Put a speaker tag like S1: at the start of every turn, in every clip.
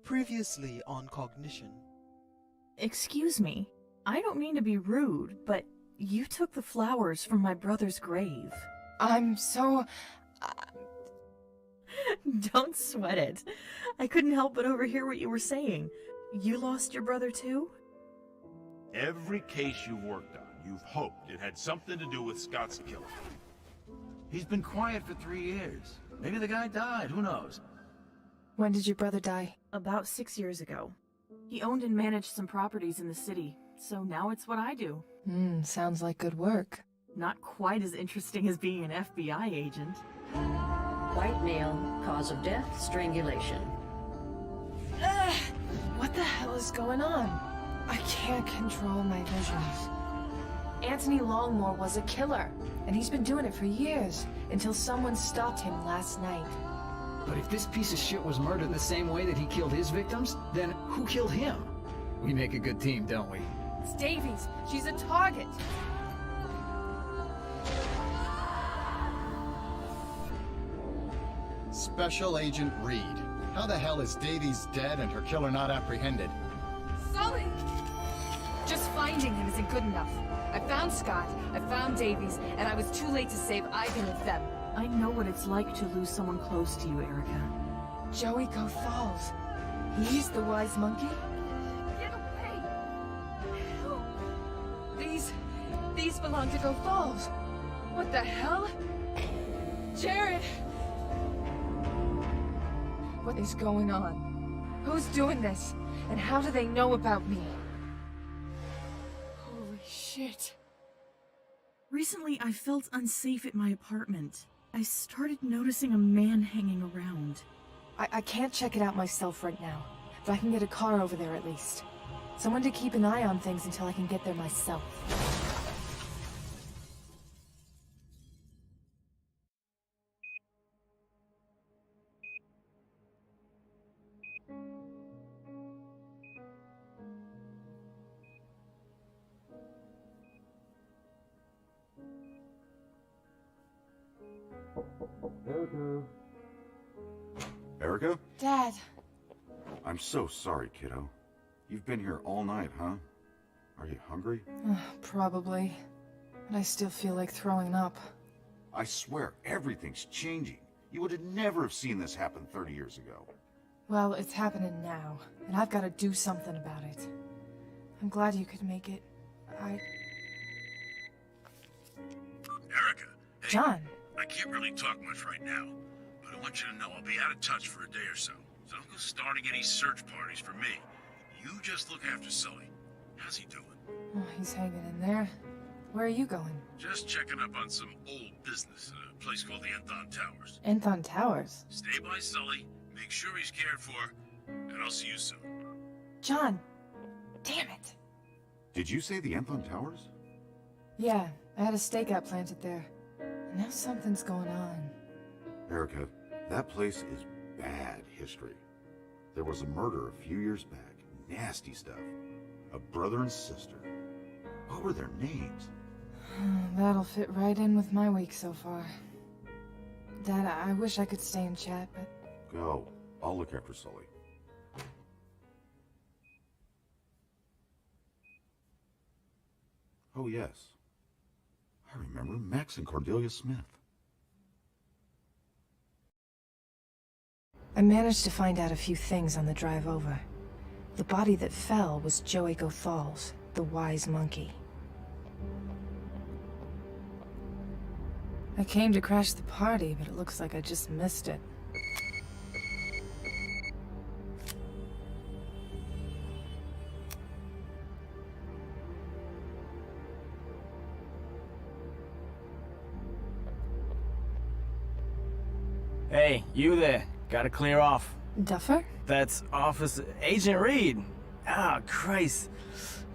S1: Previously on Cognition.
S2: Excuse me. I don't mean to be rude, but you took the flowers from my brother's grave.
S3: I'm so...
S2: Don't sweat it. I couldn't help but overhear what you were saying. You lost your brother too?
S4: Every case you've worked on, you've hoped it had something to do with Scott's killing.
S5: He's been quiet for 3 years. Maybe the guy died, who knows?
S3: When did your brother die?
S2: About 6 years ago. He owned and managed some properties in the city, so now it's what I do.
S3: Sounds like good work.
S2: Not quite as interesting as being an FBI agent.
S6: White male, cause of death, strangulation.
S3: What the hell is going on? I can't control my visions. Anthony Longmore was a killer, and he's been doing it for years, until someone stopped him last night.
S7: But if this piece of shit was murdered the same way that he killed his victims, then who killed him? We make a good team, don't we?
S3: It's Davies. She's a target.
S8: Special Agent Reed. How the hell is Davies dead and her killer not apprehended?
S3: Sully! Just finding him isn't good enough. I found Scott, I found Davies, and I was too late to save either of them.
S2: I know what it's like to lose someone close to you, Erica.
S3: Joey Go Falls. He's the wise monkey? Get away! Help! These belong to Go Falls. What the hell? Jared! What is going on? Who's doing this? And how do they know about me? Holy shit.
S2: Recently, I felt unsafe at my apartment. I started noticing a man hanging around.
S3: I can't check it out myself right now, but I can get a car over there at least. Someone to keep an eye on things until I can get there myself.
S4: Erica?
S3: Dad!
S4: I'm so sorry, kiddo. You've been here all night, huh? Are you hungry?
S3: Probably. But I still feel like throwing up.
S4: I swear, everything's changing. You would have never have seen this happen 30 years ago.
S3: Well, it's happening now, and I've got to do something about it. I'm glad you could make it.
S4: Erica, hey,
S3: John!
S4: I can't really talk much right now, but I want you to know I'll be out of touch for a day or so. So don't go starting any search parties for me. You just look after Sully. How's he doing?
S3: Oh, he's hanging in there. Where are you going?
S4: Just checking up on some old business at a place called the Enthon Towers.
S3: Enthon Towers?
S4: Stay by Sully, make sure he's cared for, and I'll see you soon.
S3: John! Damn it!
S4: Did you say the Enthon Towers?
S3: Yeah, I had a stakeout planted there. And now something's going on.
S4: Erica, that place is bad history. There was a murder a few years back. Nasty stuff. A brother and sister. What were their names?
S3: That'll fit right in with my week so far. Dad, I wish I could stay and chat, but...
S4: Go. I'll look after Sully. Oh, yes. I remember Max and Cordelia Smith.
S3: I managed to find out a few things on the drive over. The body that fell was Joey Gothal's, the wise monkey. I came to crash the party, but it looks like I just missed it.
S9: Hey, you there. Gotta clear off.
S3: Duffer?
S9: That's Officer Agent Reed. Ah, Christ.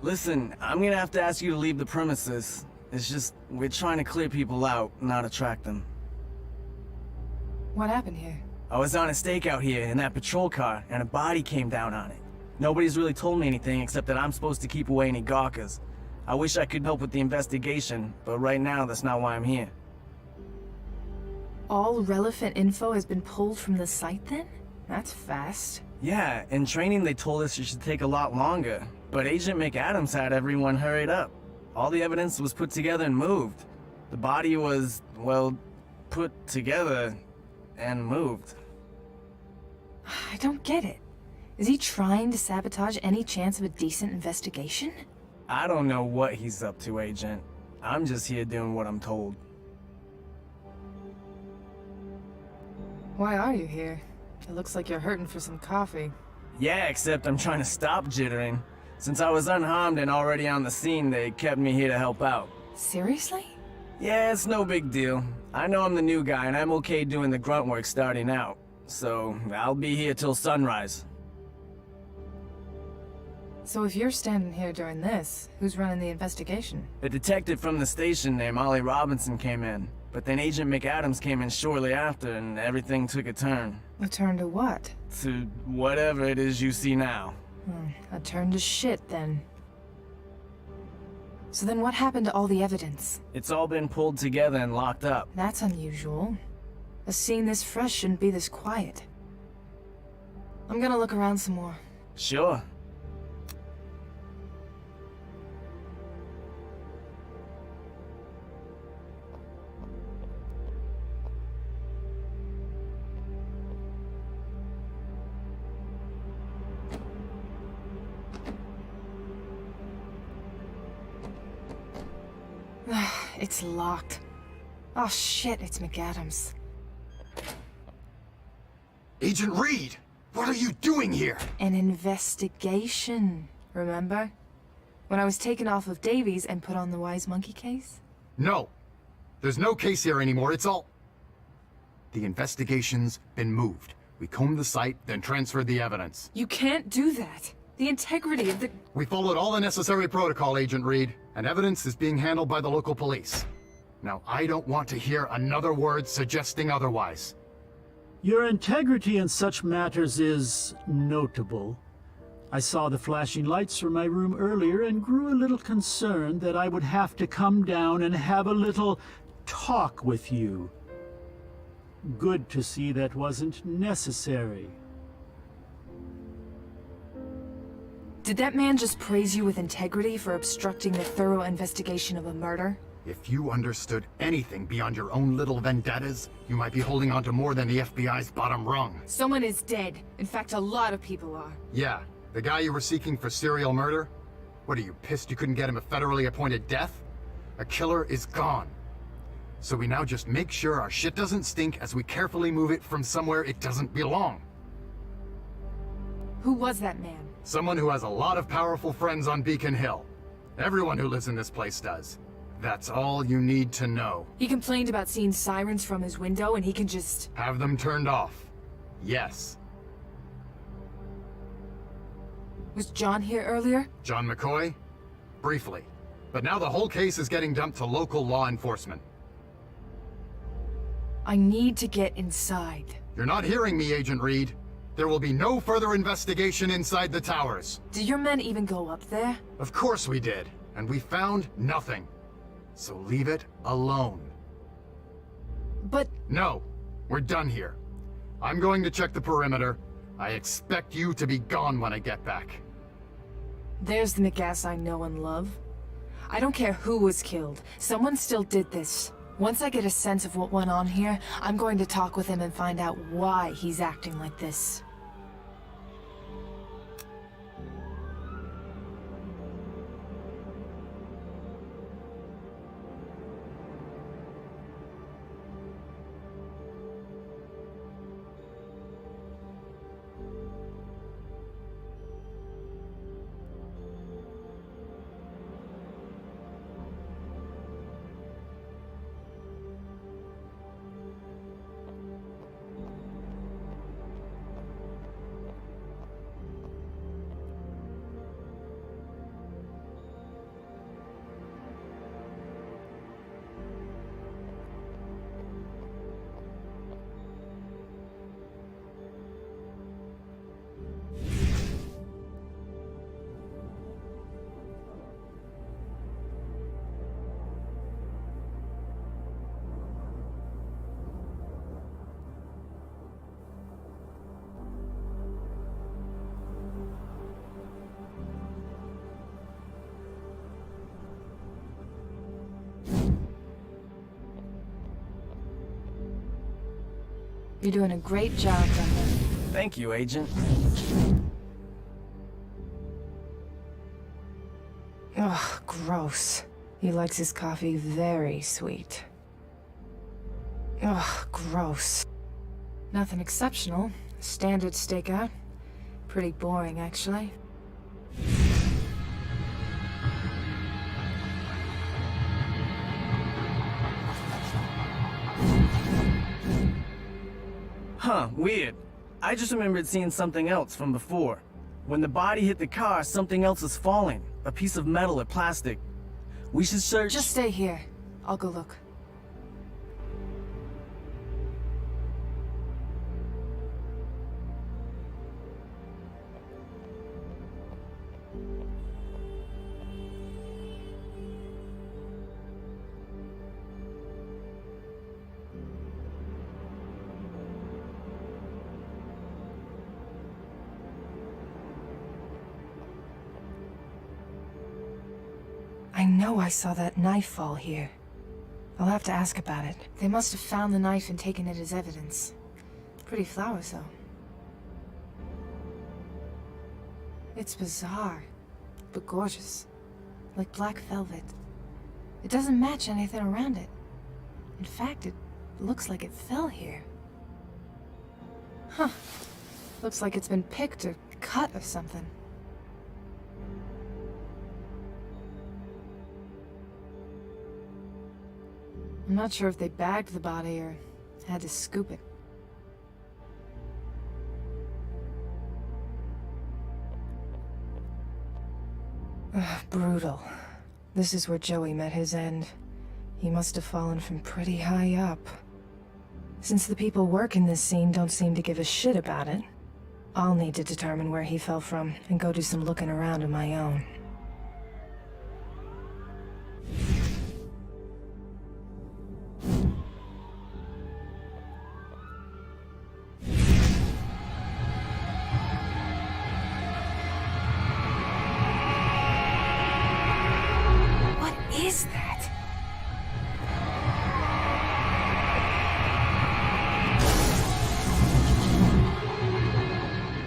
S9: Listen, I'm gonna have to ask you to leave the premises. It's just, we're trying to clear people out, not attract them.
S3: What happened here?
S9: I was on a stakeout here in that patrol car, and a body came down on it. Nobody's really told me anything except that I'm supposed to keep away any gawkers. I wish I could help with the investigation, but right now that's not why I'm here.
S3: All relevant info has been pulled from the site then? That's fast.
S9: Yeah, in training they told us it should take a lot longer, but Agent McAdams had everyone hurried up. All the evidence was put together and moved. The body was, well, put together and moved.
S3: I don't get it. Is he trying to sabotage any chance of a decent investigation?
S9: I don't know what he's up to, Agent. I'm just here doing what I'm told.
S3: Why are you here? It looks like you're hurting for some coffee.
S9: Yeah, except I'm trying to stop jittering. Since I was unharmed and already on the scene, they kept me here to help out.
S3: Seriously?
S9: Yeah, it's no big deal. I know I'm the new guy and I'm okay doing the grunt work starting out. So, I'll be here till sunrise.
S3: So if you're standing here during this, who's running the investigation?
S9: A detective from the station named Ollie Robinson came in, but then Agent McAdams came in shortly after and everything took a turn.
S3: A turn to what?
S9: To whatever it is you see now.
S3: A turn to shit, then. So then what happened to all the evidence?
S9: It's all been pulled together and locked up.
S3: That's unusual. A scene this fresh shouldn't be this quiet. I'm gonna look around some more.
S9: Sure.
S3: It's locked. Oh shit, it's McAdams.
S8: Agent Reed! What are you doing here?
S3: An investigation, remember? When I was taken off of Davies and put on the Wise Monkey case?
S8: No. There's no case here anymore, it's all... The investigation's been moved. We combed the site, then transferred the evidence.
S3: You can't do that. The integrity of the...
S8: We followed all the necessary protocol, Agent Reed, and evidence is being handled by the local police. Now, I don't want to hear another word suggesting otherwise.
S10: Your integrity in such matters is notable. I saw the flashing lights from my room earlier and grew a little concerned that I would have to come down and have a little talk with you. Good to see that wasn't necessary.
S3: Did that man just praise you with integrity for obstructing the thorough investigation of a murder?
S8: If you understood anything beyond your own little vendettas, you might be holding on to more than the FBI's bottom rung.
S3: Someone is dead. In fact, a lot of people are.
S8: Yeah, the guy you were seeking for serial murder? What, are you pissed you couldn't get him a federally appointed death? A killer is gone. So we now just make sure our shit doesn't stink as we carefully move it from somewhere it doesn't belong.
S3: Who was that man?
S8: Someone who has a lot of powerful friends on Beacon Hill. Everyone who lives in this place does. That's all you need to know.
S3: He complained about seeing sirens from his window and he can just...
S8: Have them turned off. Yes.
S3: Was John here earlier?
S8: John McCoy? Briefly. But now the whole case is getting dumped to local law enforcement.
S3: I need to get inside.
S8: You're not hearing me, Agent Reed. There will be no further investigation inside the towers.
S3: Did your men even go up there?
S8: Of course we did. And we found nothing. So leave it alone.
S3: But...
S8: No. We're done here. I'm going to check the perimeter. I expect you to be gone when I get back.
S3: There's the McGass I know and love. I don't care who was killed. Someone still did this. Once I get a sense of what went on here, I'm going to talk with him and find out why he's acting like this. You're doing a great job, Duffer.
S9: Thank you, Agent.
S3: Ugh, gross. He likes his coffee very sweet. Ugh, gross. Nothing exceptional. Standard stakeout. Pretty boring, actually.
S9: Huh, weird. I just remembered seeing something else from before. When the body hit the car, something else was falling. A piece of metal or plastic. We should search—
S3: Just stay here. I'll go look. I know I saw that knife fall here. I'll have to ask about it. They must have found the knife and taken it as evidence. Pretty flowers, though. It's bizarre, but gorgeous. Like black velvet. It doesn't match anything around it. In fact, it looks like it fell here. Huh. Looks like it's been picked or cut or something. I'm not sure if they bagged the body or had to scoop it. Ugh, brutal. This is where Joey met his end. He must have fallen from pretty high up. Since the people working this scene don't seem to give a shit about it, I'll need to determine where he fell from and go do some looking around on my own.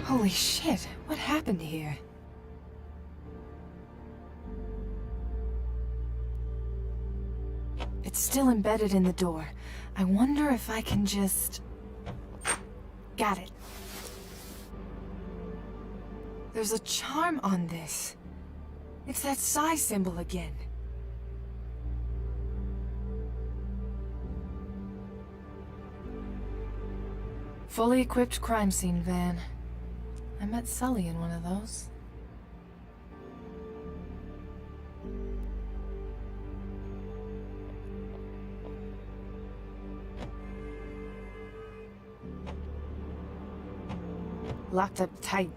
S3: Holy shit, what happened here? It's still embedded in the door. I wonder if I can just... Got it. There's a charm on this. It's that psi symbol again. Fully equipped crime scene van. I met Sully in one of those. Locked up tight.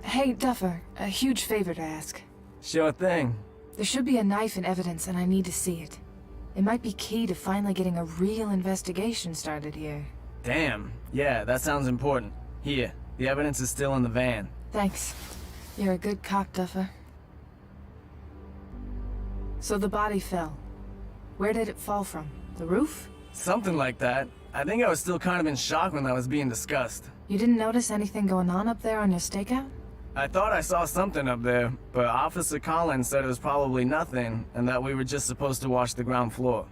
S3: Hey, Duffer, a huge favor to ask.
S9: Sure thing.
S3: There should be a knife in evidence, and I need to see it. It might be key to finally getting a real investigation started here.
S9: Damn. Yeah, that sounds important. Here, the evidence is still in the van.
S3: Thanks. You're a good cop, Duffer. So the body fell. Where did it fall from? The roof?
S9: Something like that. I think I was still kind of in shock when that was being discussed.
S3: You didn't notice anything going on up there on your stakeout?
S9: I thought I saw something up there, but Officer Collins said it was probably nothing, and that we were just supposed to watch the ground floor.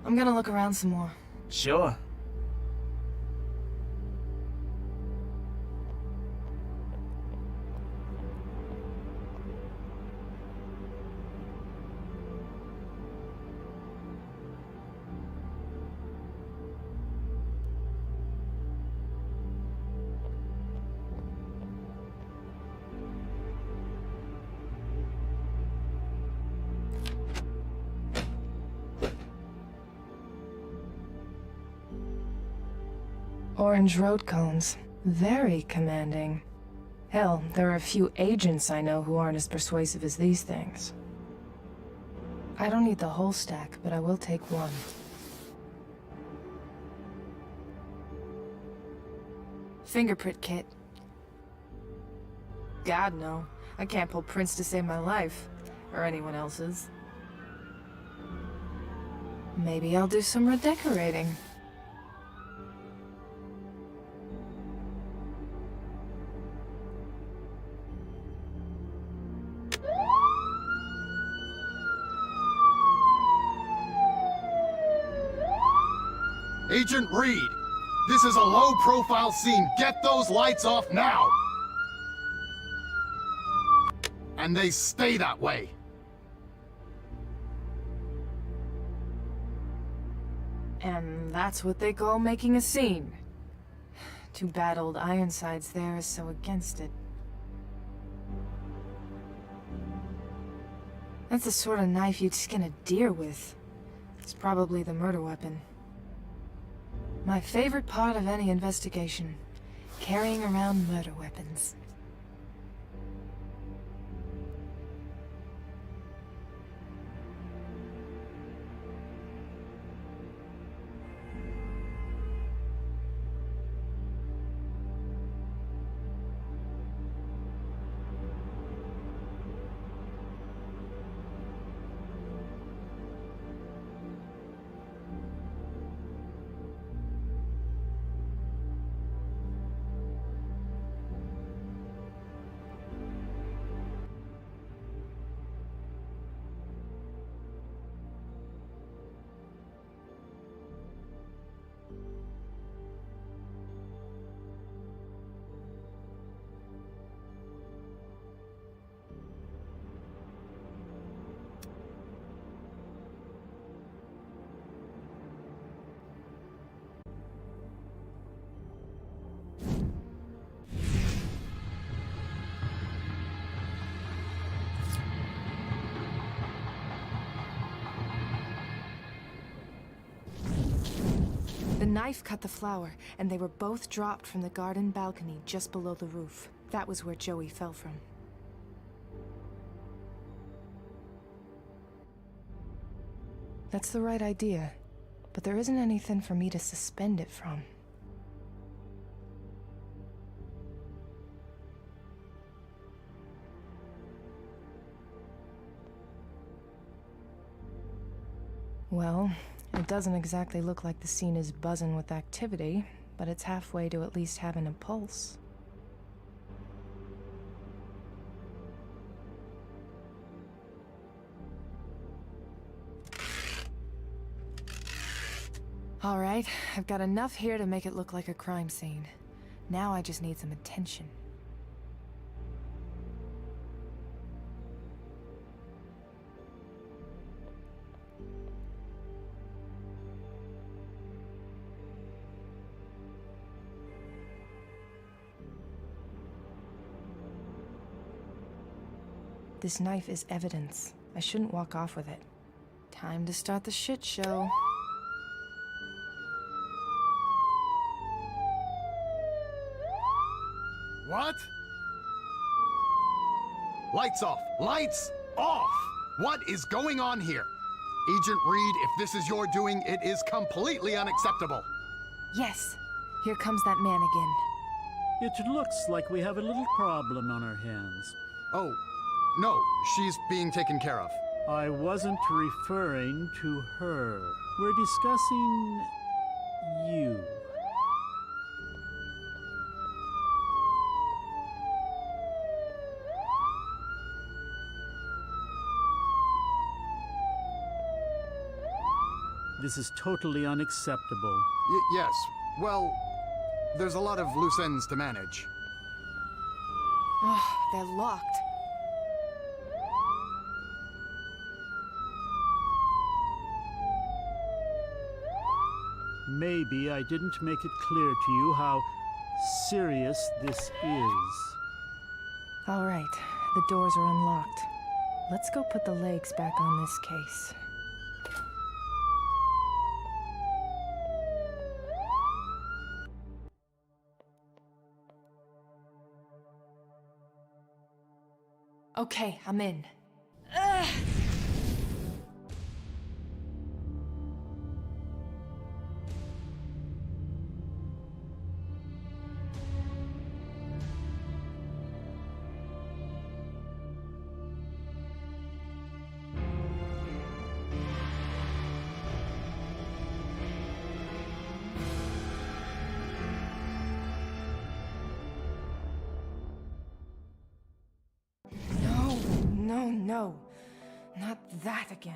S3: I'm gonna look around some more.
S9: Sure.
S3: Orange road cones. Very commanding. Hell, there are a few agents I know who aren't as persuasive as these things. I don't need the whole stack, but I will take one. Fingerprint kit. God, no. I can't pull prints to save my life. Or anyone else's. Maybe I'll do some redecorating.
S8: Agent Reed, this is a low-profile scene. Get those lights off now! And they stay that way.
S3: And that's what they call making a scene. Too bad old Ironsides there is so against it. That's the sort of knife you'd skin a deer with. It's probably the murder weapon. My favorite part of any investigation. Carrying around murder weapons. The knife cut the flower, and they were both dropped from the garden balcony just below the roof. That was where Joey fell from. That's the right idea, but there isn't anything for me to suspend it from. Well, it doesn't exactly look like the scene is buzzing with activity, but it's halfway to at least having a pulse. All right, I've got enough here to make it look like a crime scene. Now I just need some attention. This knife is evidence. I shouldn't walk off with it. Time to start the shit show.
S8: What? Lights off! Lights off! What is going on here? Agent Reed, if this is your doing, it is completely unacceptable.
S3: Yes, here comes that man again.
S10: It looks like we have a little problem on our hands.
S8: Oh, no, she's being taken care of.
S10: I wasn't referring to her. We're discussing you. This is totally unacceptable.
S8: Yes, well, there's a lot of loose ends to manage.
S3: Ugh, they're locked.
S10: Maybe I didn't make it clear to you how serious this is.
S3: All right, the doors are unlocked. Let's go put the legs back on this case. Okay, I'm in. Ugh. No, not that again.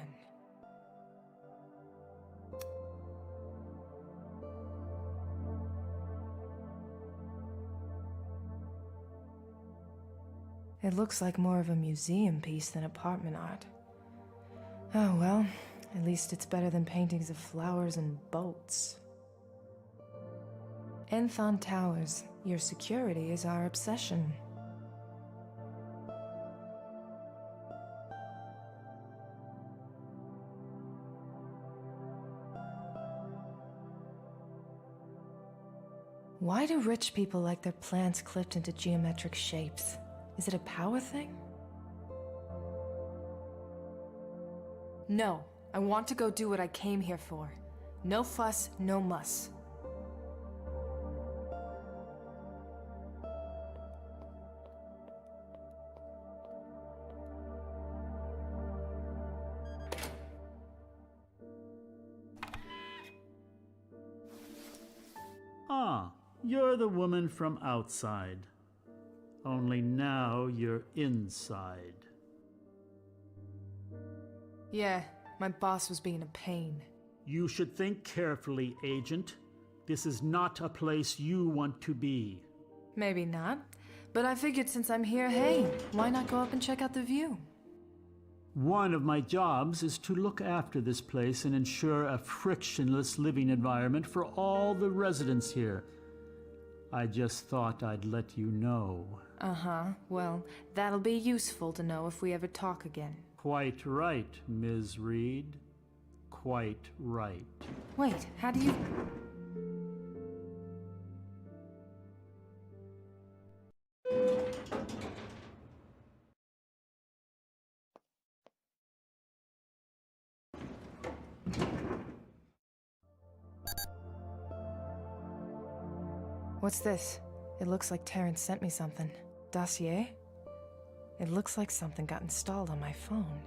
S3: It looks like more of a museum piece than apartment art. Oh well, at least it's better than paintings of flowers and boats. Enthon Towers, your security is our obsession. Why do rich people like their plans clipped into geometric shapes? Is it a power thing? No, I want to go do what I came here for. No fuss, no muss.
S10: Ah, you're the woman from outside. Only now you're inside.
S3: Yeah, my boss was being a pain.
S10: You should think carefully, Agent. This is not a place you want to be.
S3: Maybe not, but I figured since I'm here, hey, why not go up and check out the view?
S10: One of my jobs is to look after this place and ensure a frictionless living environment for all the residents here. I just thought I'd let you know.
S3: Uh-huh, well, that'll be useful to know if we ever talk again.
S10: Quite right, Ms. Reed. Quite right.
S3: Wait, how do you... What's this? It looks like Terrence sent me something. Dossier? It looks like something got installed on my phone.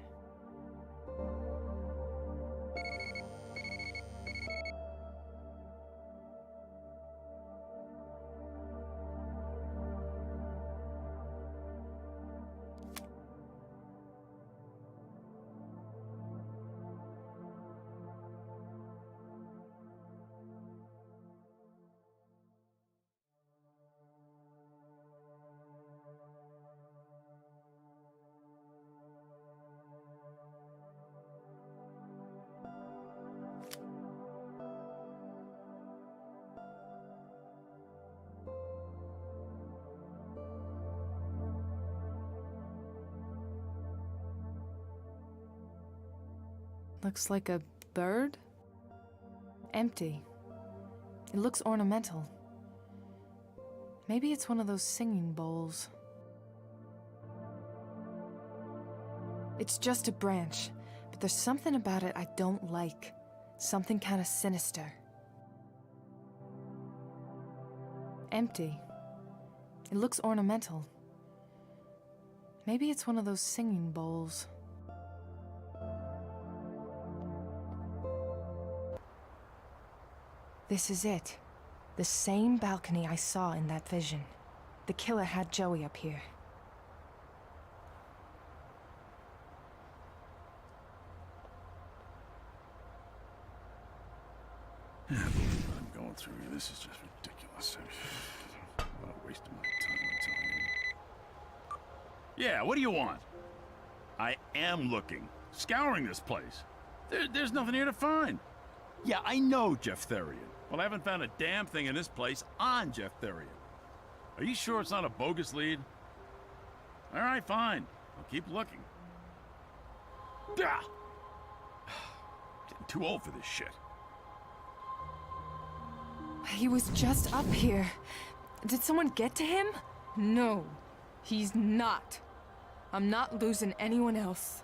S3: Looks like a bird? Empty. It looks ornamental. Maybe it's one of those singing bowls. It's just a branch, but there's something about it I don't like. Something kind of sinister. Empty. It looks ornamental. Maybe it's one of those singing bowls. This is it. The same balcony I saw in that vision. The killer had Joey up here.
S11: I can't believe I'm going through here. This is just ridiculous. What a waste of my time, I'm telling you. Yeah, what do you want? I am looking. Scouring this place. There's nothing here to find. Yeah, I know Jeff Therian. Well, I haven't found a damn thing in this place on Jeff Therian. Are you sure it's not a bogus lead? All right, fine. I'll keep looking. Gah! Getting too old for this shit.
S3: He was just up here. Did someone get to him? No, he's not. I'm not losing anyone else.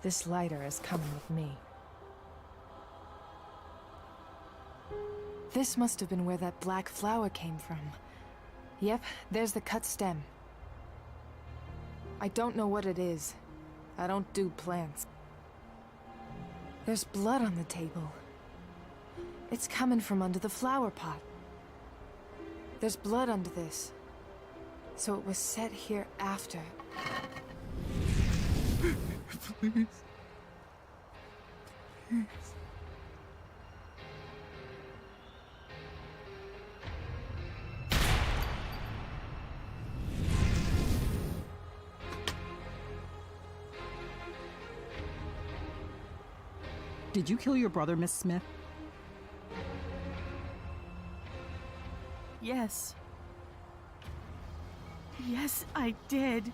S3: This lighter is coming with me. This must have been where that black flower came from. Yep, there's the cut stem. I don't know what it is. I don't do plants. There's blood on the table. It's coming from under the flower pot. There's blood under this. So it was set here after. Please. Please.
S12: Did you kill your brother, Miss Smith?
S2: Yes. Yes, I did.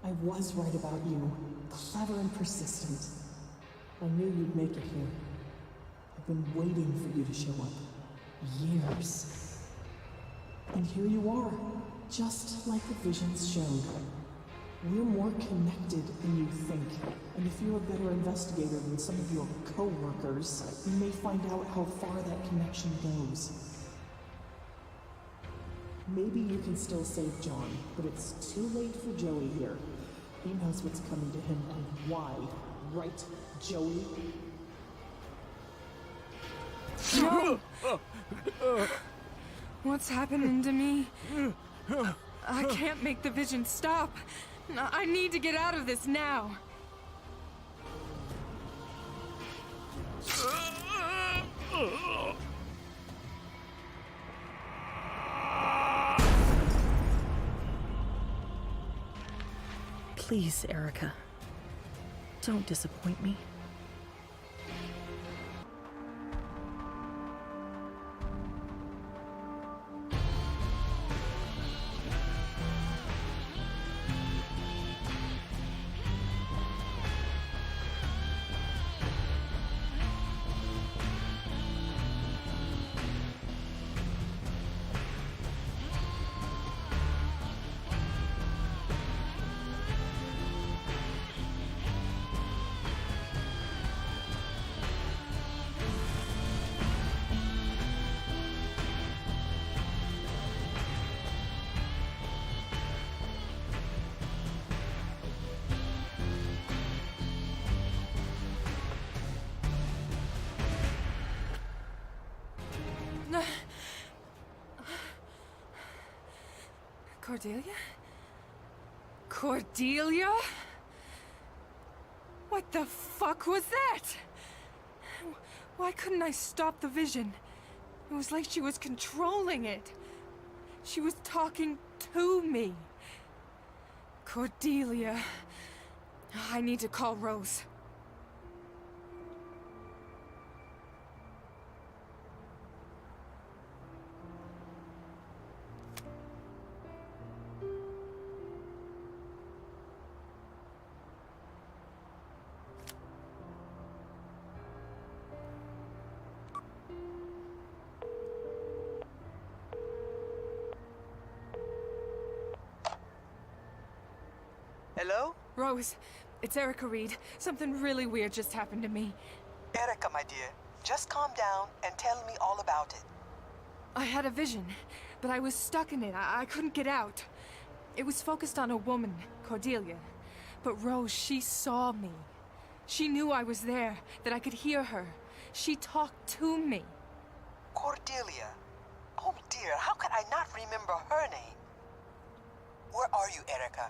S13: I was right about you. Clever and persistent. I knew you'd make it here. I've been waiting for you to show up. Years. And here you are, just like the visions showed. We're more connected than you think. And if you're a better investigator than some of your co-workers, you may find out how far that connection goes. Maybe you can still save John, but it's too late for Joey here. He knows what's coming to him and why. Right, Joey?
S3: No! What's happening to me? I can't make the vision stop. I need to get out of this now.
S2: Please, Erica. Don't disappoint me.
S3: Cordelia? Cordelia? What the fuck was that? Why couldn't I stop the vision? It was like she was controlling it. She was talking to me. Cordelia. I need to call Rose.
S14: Hello?
S3: Rose, it's Erica Reed. Something really weird just happened to me.
S14: Erica, my dear, just calm down and tell me all about it.
S3: I had a vision, but I was stuck in it. I couldn't get out. It was focused on a woman, Cordelia. But Rose, she saw me. She knew I was there, that I could hear her. She talked to me.
S14: Cordelia? Oh dear, how could I not remember her name? Where are you, Erica?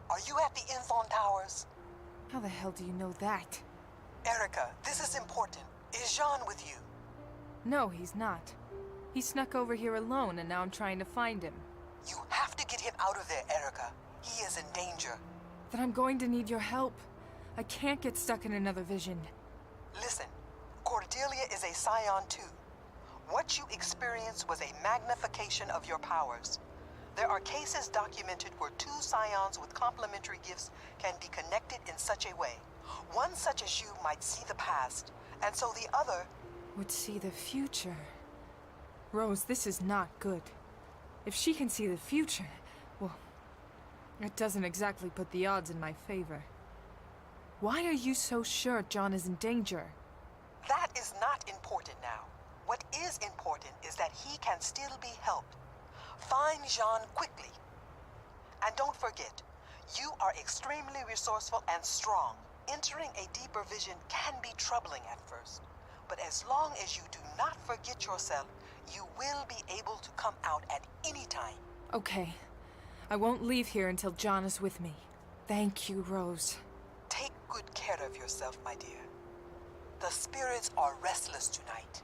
S14: Are you at the Infon Towers?
S3: How the hell do you know that?
S14: Erica, this is important. Is Jean with you?
S3: No, he's not. He snuck over here alone, and now I'm trying to find him.
S14: You have to get him out of there, Erica. He is in danger.
S3: Then I'm going to need your help. I can't get stuck in another vision.
S14: Listen, Cordelia is a Scion too. What you experienced was a magnification of your powers. There are cases documented where two Scions with complementary gifts can be connected in such a way. One such as you might see the past, and so the other
S3: would see the future. Rose, this is not good. If she can see the future, well, it doesn't exactly put the odds in my favor. Why are you so sure John is in danger?
S14: That is not important now. What is important is that he can still be helped. Find Jean quickly. And don't forget, you are extremely resourceful and strong. Entering a deeper vision can be troubling at first. But as long as you do not forget yourself, you will be able to come out at any time.
S3: Okay. I won't leave here until John is with me. Thank you, Rose.
S14: Take good care of yourself, my dear. The spirits are restless tonight.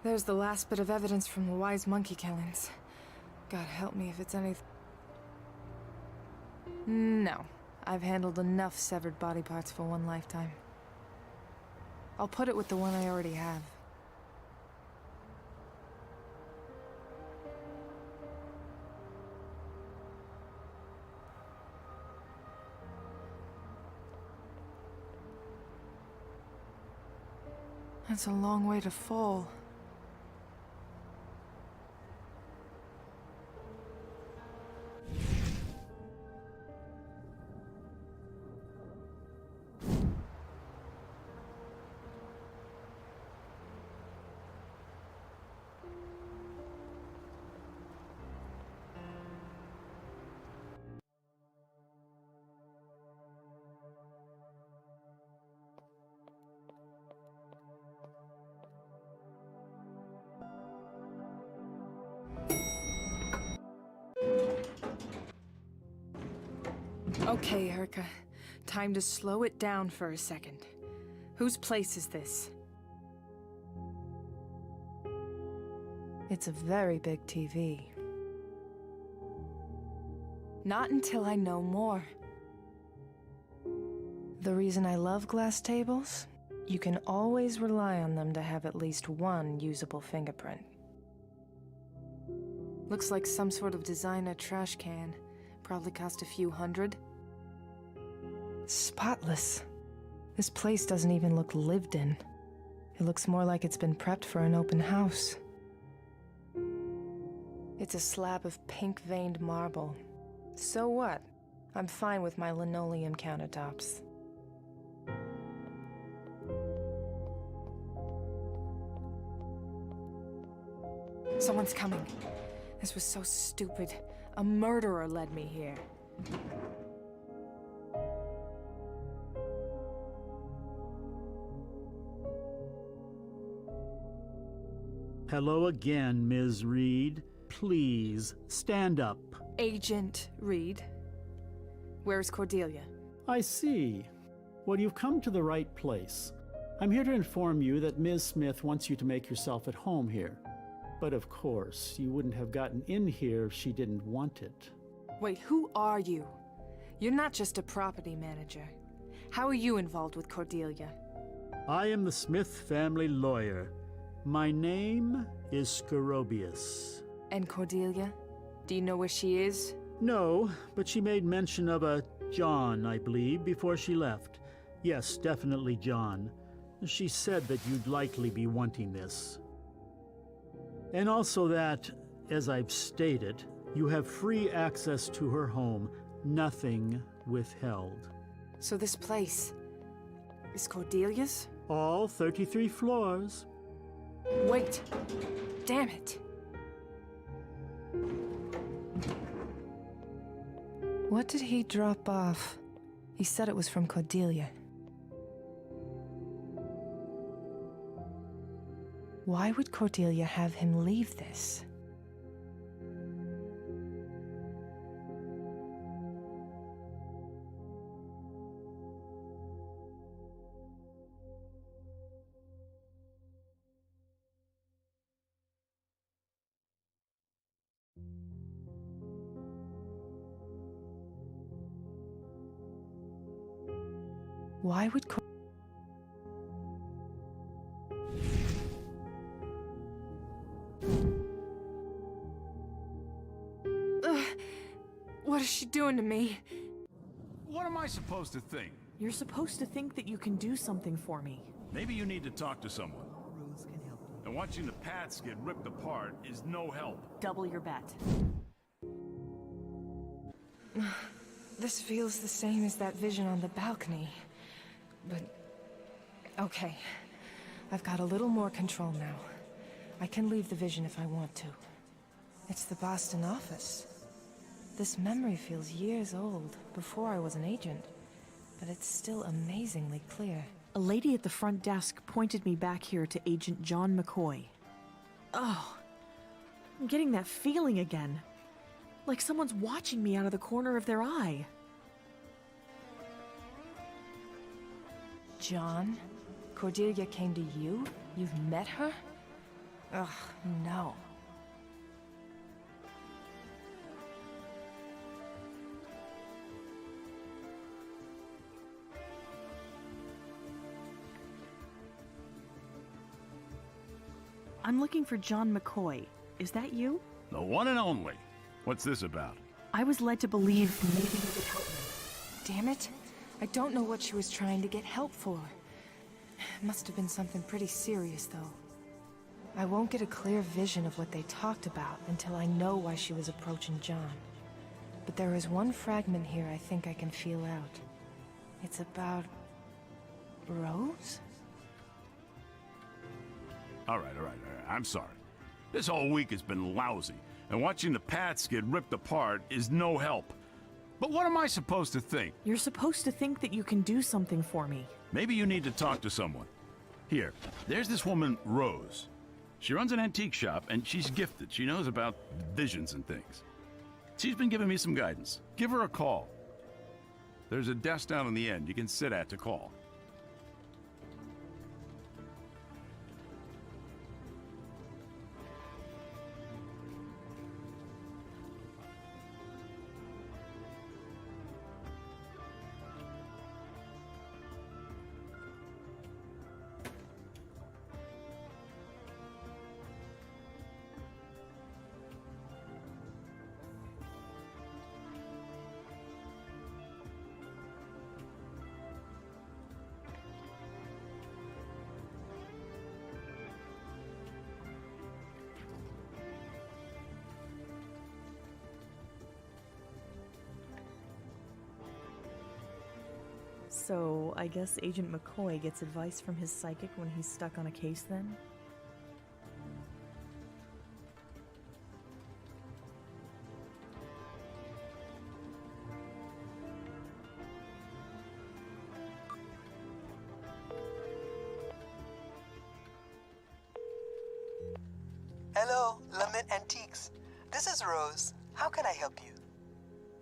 S3: There's the last bit of evidence from the wise monkey killings. God help me if it's anything. No. I've handled enough severed body parts for one lifetime. I'll put it with the one I already have. That's a long way to fall. Okay, Erica. Time to slow it down for a second. Whose place is this? It's a very big TV. Not until I know more. The reason I love glass tables? You can always rely on them to have at least one usable fingerprint. Looks like some sort of designer trash can. Probably cost a few $100. Spotless. This place doesn't even look lived in. It looks more like it's been prepped for an open house. It's a slab of pink-veined marble. So what? I'm fine with my linoleum countertops. Someone's coming. This was so stupid. A murderer led me here.
S10: Hello again, Ms. Reed. Please, stand up.
S3: Agent Reed. Where's Cordelia?
S10: I see. Well, you've come to the right place. I'm here to inform you that Ms. Smith wants you to make yourself at home here. But of course, you wouldn't have gotten in here if she didn't want it.
S3: Wait, who are you? You're not just a property manager. How are you involved with Cordelia?
S10: I am the Smith family lawyer. My name is Scorobius.
S3: And Cordelia? Do you know where she is?
S10: No, but she made mention of a John, I believe, before she left. Yes, definitely John. She said that you'd likely be wanting this. And also that, as I've stated, you have free access to her home, nothing withheld.
S3: So this place is Cordelia's?
S10: All 33 floors.
S3: Wait. Damn it. What did he drop off? He said it was from Cordelia. Why would Cordelia have him leave this? Why would What is she doing to me?
S11: What am I supposed to think?
S2: You're supposed to think that you can do something for me.
S11: Maybe you need to talk to someone. And watching the paths get ripped apart is no help.
S2: Double your bet.
S3: This feels the same as that vision on the balcony. But... okay. I've got a little more control now. I can leave the vision if I want to. It's the Boston office. This memory feels years old, before I was an agent. But it's still amazingly clear.
S2: A lady at the front desk pointed me back here to Agent John McCoy. Oh, I'm getting that feeling again. Like someone's watching me out of the corner of their eye.
S3: John? Cordelia came to you? You've met her? Ugh, no.
S2: I'm looking for John McCoy. Is that you?
S11: The one and only. What's this about?
S2: I was led to believe maybe you could help me.
S3: Damn it. I don't know what she was trying to get help for. Must have been something pretty serious, though. I won't get a clear vision of what they talked about until I know why she was approaching John. But there is one fragment here I think I can feel out. It's about... Rose?
S11: All right. I'm sorry. This whole week has been lousy, and watching the paths get ripped apart is no help. But what am I supposed to think?
S2: You're supposed to think that you can do something for me.
S11: Maybe you need to talk to someone. Here, there's this woman, Rose. She runs an antique shop, and she's gifted. She knows about visions and things. She's been giving me some guidance. Give her a call. There's a desk down in the end you can sit at to call.
S2: So, I guess Agent McCoy gets advice from his psychic when he's stuck on a case then?
S14: Hello, Lament Antiques. This is Rose. How can I help you?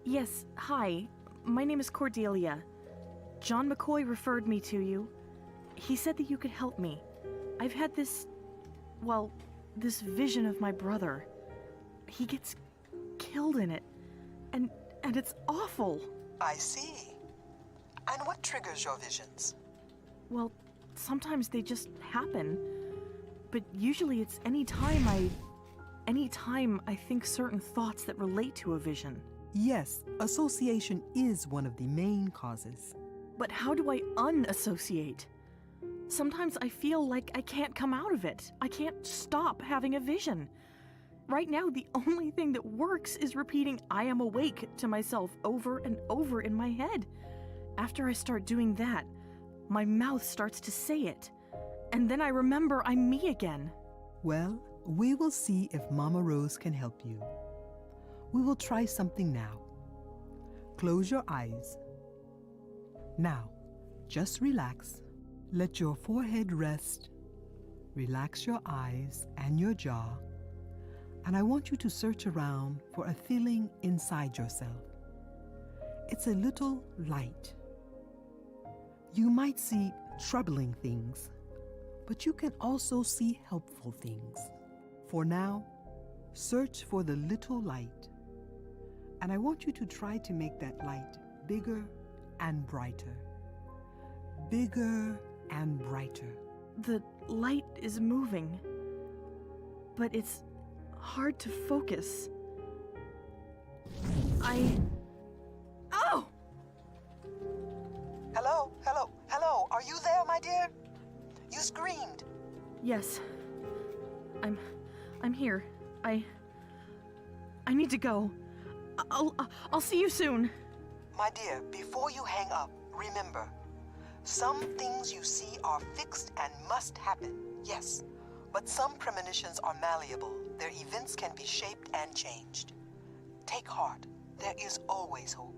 S2: Yes, hi. My name is Cordelia. John McCoy referred me to you. He said that you could help me. I've had this vision of my brother. He gets killed in it. And it's awful.
S14: I see. And what triggers your visions?
S2: Well, sometimes they just happen. But usually it's any time I think certain thoughts that relate to a vision.
S15: Yes, association is one of the main causes.
S2: But how do I unassociate? Sometimes I feel like I can't come out of it. I can't stop having a vision. Right now, the only thing that works is repeating "I am awake" to myself over and over in my head. After I start doing that, my mouth starts to say it. And then I remember I'm me again.
S15: Well, we will see if Mama Rose can help you. We will try something now. Close your eyes. Now, just relax. Let your forehead rest. Relax your eyes and your jaw. And I want you to search around for a feeling inside yourself. It's a little light. You might see troubling things, but you can also see helpful things. For now, search for the little light. And I want you to try to make that light bigger and brighter. Bigger and brighter.
S2: The light is moving, but it's hard to focus.
S14: Are you there, my dear? You screamed.
S2: Yes. I'm here. I need to go. I'll see you soon.
S14: My dear, before you hang up, remember, some things you see are fixed and must happen, yes. But some premonitions are malleable. Their events can be shaped and changed. Take heart. There is always hope.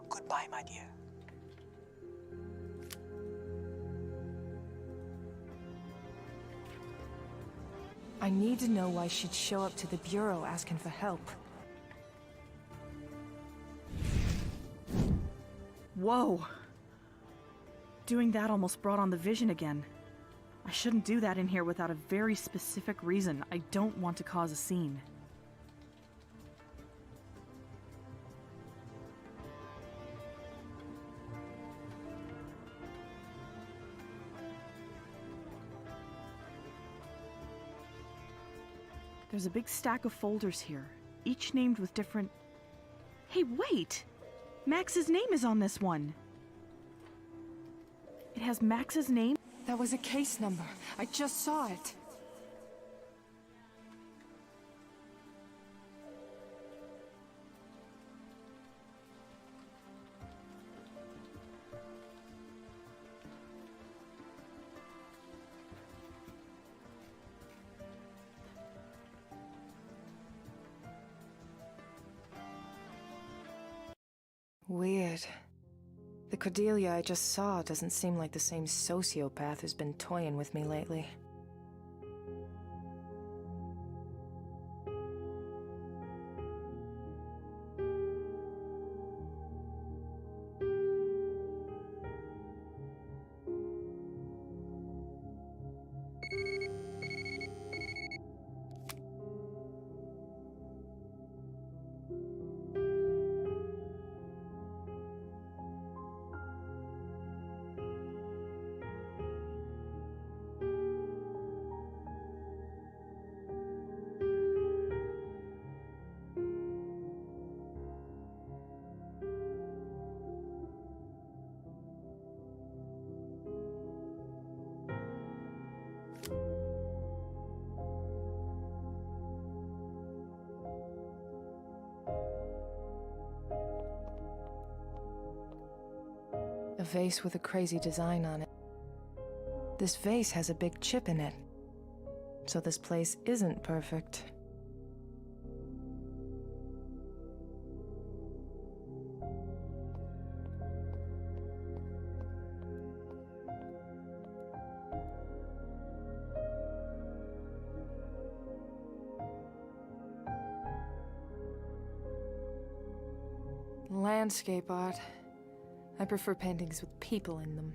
S14: Goodbye, my dear.
S3: I need to know why she'd show up to the Bureau asking for help.
S2: Whoa. Doing that almost brought on the vision again. I shouldn't do that in here without a very specific reason. I don't want to cause a scene. There's a big stack of folders here, each named with different... Hey, wait! Max's name is on this one! It has Max's name?
S3: That was a case number. I just saw it. Weird. The Cordelia I just saw doesn't seem like the same sociopath who's been toying with me lately. A vase with a crazy design on it. This vase has a big chip in it. So this place isn't perfect. Landscape art. I prefer paintings with people in them.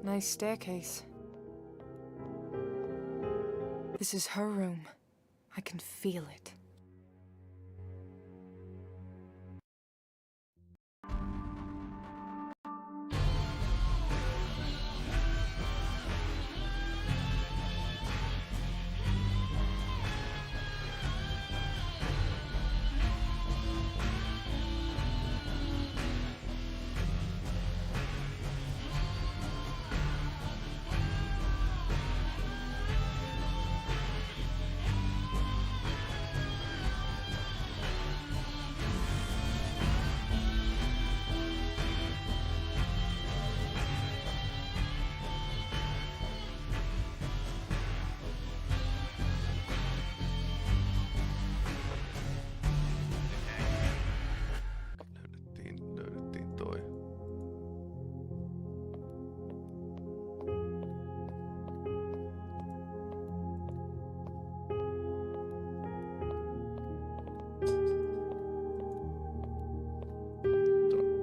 S3: Nice staircase. This is her room. I can feel it.
S16: Löydettiin toi.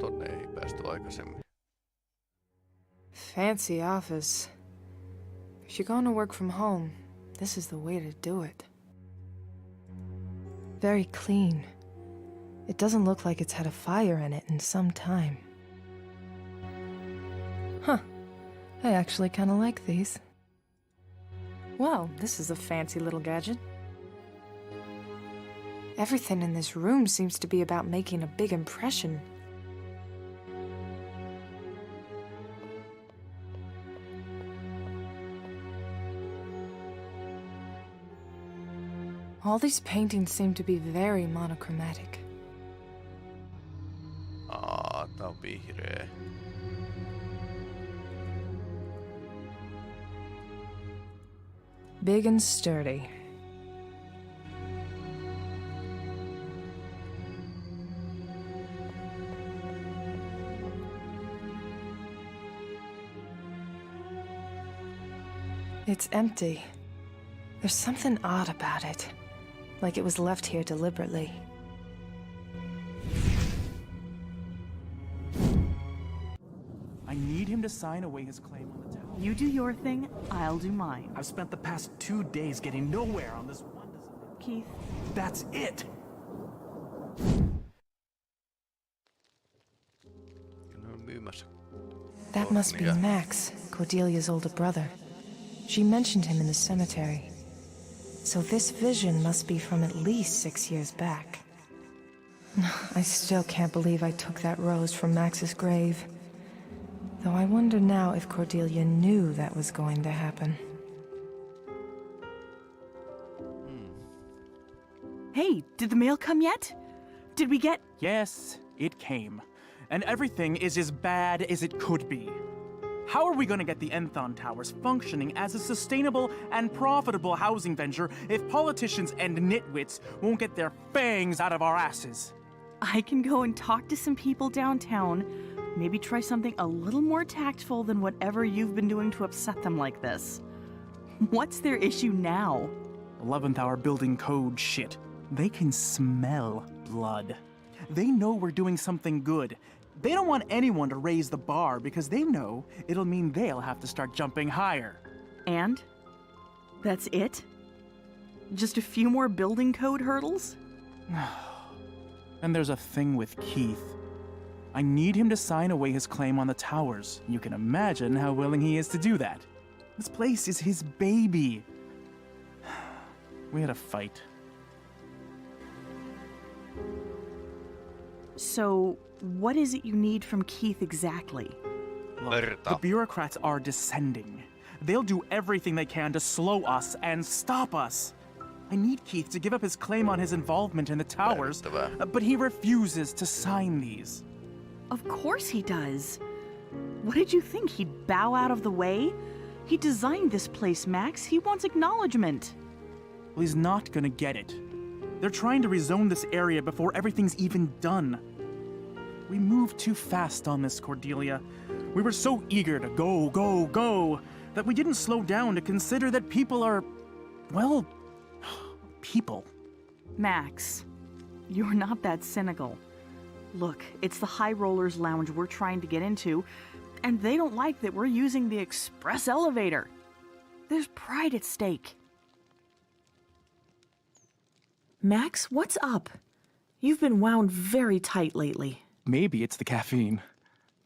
S16: Tonne ei päästy aikaisemmin.
S3: Fancy office. If you're going to work from home, this is the way to do it. very clean. It doesn't look like it's had a fire in it in some time. Huh. I actually kind of like these. Well, this is a fancy little gadget. Everything in this room seems to be about making a big impression. All these paintings seem to be very monochromatic.
S16: Tää on vihreä.
S3: Big and sturdy. It's empty. There's something odd about it. Like it was left here deliberately.
S17: I need him to sign away his claim on the tower.
S2: You do your thing, I'll do mine.
S17: I've spent the past 2 days getting nowhere on this one.
S2: Keith.
S17: That's it!
S3: That must be Max, Cordelia's older brother. She mentioned him in the cemetery. So this vision must be from at least 6 years back. I still can't believe I took that rose from Max's grave. Though I wonder now if Cordelia knew that was going to happen.
S2: Hey, did the mail come yet? Did we get...
S17: Yes, it came. And everything is as bad as it could be. How are we going to get the Enthon Towers functioning as a sustainable and profitable housing venture if politicians and nitwits won't get their fangs out of our asses?
S2: I can go and talk to some people downtown. Maybe try something a little more tactful than whatever you've been doing to upset them like this. What's their issue now?
S17: 11th hour building code shit. They can smell blood. They know we're doing something good. They don't want anyone to raise the bar because they know it'll mean they'll have to start jumping higher.
S2: And? That's it? Just a few more building code hurdles?
S17: And there's a thing with Keith. I need him to sign away his claim on the towers. You can imagine how willing he is to do that. This place is his baby. We had a fight.
S2: So, what is it you need from Keith exactly?
S17: Look, the bureaucrats are descending. They'll do everything they can to slow us and stop us. I need Keith to give up his claim on his involvement in the towers, but he refuses to sign these.
S2: Of course he does. What did you think? He'd bow out of the way? He designed this place, Max. He wants acknowledgement.
S17: Well, he's not gonna get it. They're trying to rezone this area before everything's even done. We moved too fast on this, Cordelia. We were so eager to go, go, go, that we didn't slow down to consider that people are, well, people.
S2: Max, you're not that cynical. Look, it's the High Rollers Lounge we're trying to get into, and they don't like that we're using the express elevator. There's pride at stake. Max, what's up? You've been wound very tight lately.
S17: Maybe it's the caffeine.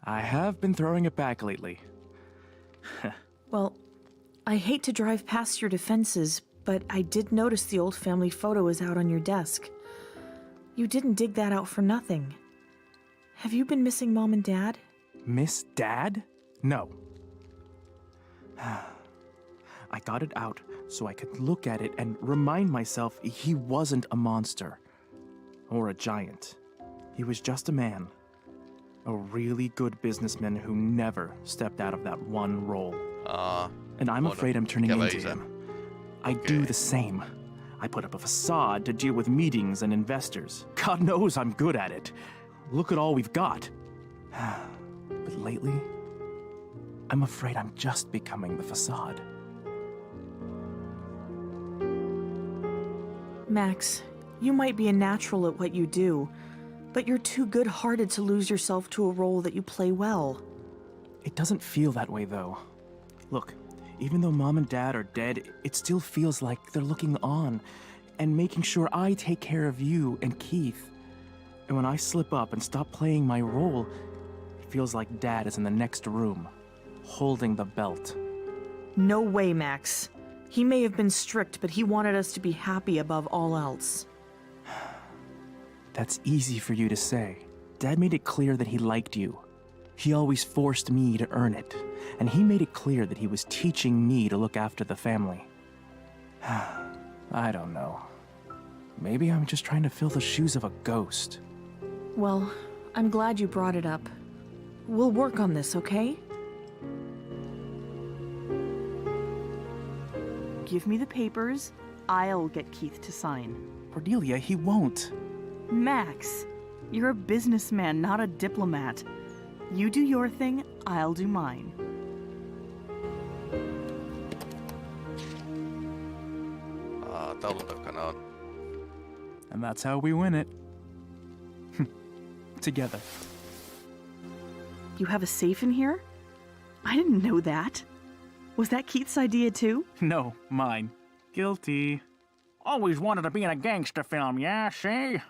S17: I have been throwing it back lately.
S2: Well, I hate to drive past your defenses, but I did notice the old family photo is out on your desk. You didn't dig that out for nothing. Have you been missing Mom and Dad?
S17: Miss Dad? No. I got it out so I could look at it and remind myself he wasn't a monster. Or a giant. He was just a man. A really good businessman who never stepped out of that one role. And I'm afraid I'm turning into him. I do the same. I put up a facade to deal with meetings and investors. God knows I'm good at it. Look at all we've got. But lately, I'm afraid I'm just becoming the facade.
S2: Max, you might be a natural at what you do, but you're too good-hearted to lose yourself to a role that you play well.
S17: It doesn't feel that way, though. Look, even though Mom and Dad are dead, it still feels like they're looking on. and making sure I take care of you and Keith. And when I slip up and stop playing my role, it feels like Dad is in the next room, holding the belt.
S2: No way, Max. He may have been strict, but he wanted us to be happy above all else.
S17: That's easy for you to say. Dad made it clear that he liked you. He always forced me to earn it, and he made it clear that he was teaching me to look after the family. I don't know. Maybe I'm just trying to fill the shoes of a ghost.
S2: Well, I'm glad you brought it up. We'll work on this, okay? Give me the papers. I'll get Keith to sign.
S17: Cordelia, he won't.
S2: Max, you're a businessman, not a diplomat. You do your thing, I'll do mine.
S16: Taulun takana on.
S17: And that's how we win it. Together.
S2: You have a safe in here? I didn't know that. Was that Keith's idea too?
S17: No, mine. Guilty.
S18: Always wanted to be in a gangster film, yeah, see?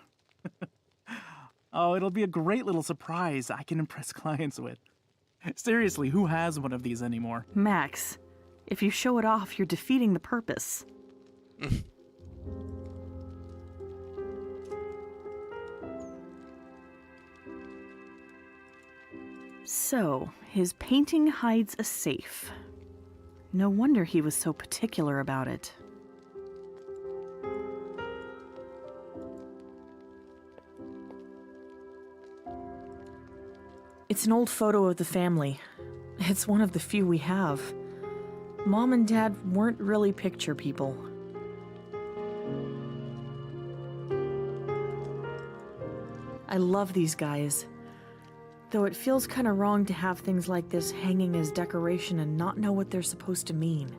S17: Oh, it'll be a great little surprise I can impress clients with. Seriously, who has one of these anymore?
S2: Max, if you show it off, you're defeating the purpose. So, his painting hides a safe. No wonder he was so particular about it. It's an old photo of the family. It's one of the few we have. Mom and Dad weren't really picture people. I love these guys. Though it feels kind of wrong to have things like this hanging as decoration and not know what they're supposed to mean.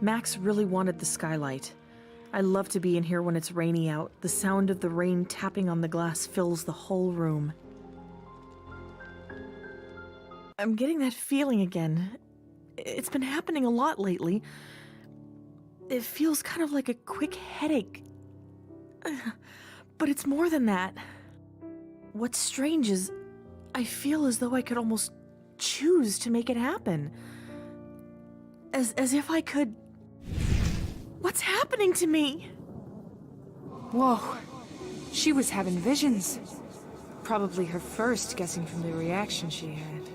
S2: Max really wanted the skylight. I love to be in here when it's rainy out. The sound of the rain tapping on the glass fills the whole room. I'm getting that feeling again. It's been happening a lot lately. It feels kind of like a quick headache. But it's more than that. What's strange is I feel as though I could almost choose to make it happen. As if I could... What's happening to me?
S3: Whoa. She was having visions. Probably her first, guessing from the reaction she had.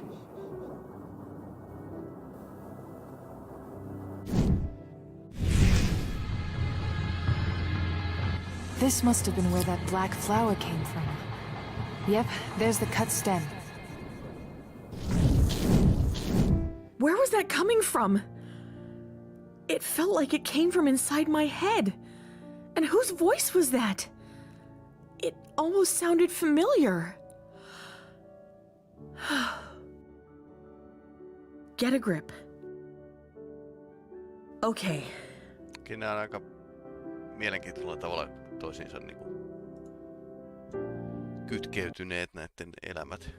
S3: This must have been where that black flower came from. Yep, there's the cut stem.
S2: Where was that coming from? It felt like it came from inside my head. And whose voice was that? It almost sounded familiar. Get a grip. Okay.
S16: Nämä on aika mielenkiintoisella tavalla toisiinsa niinku kytkeytyneet näiden elämät.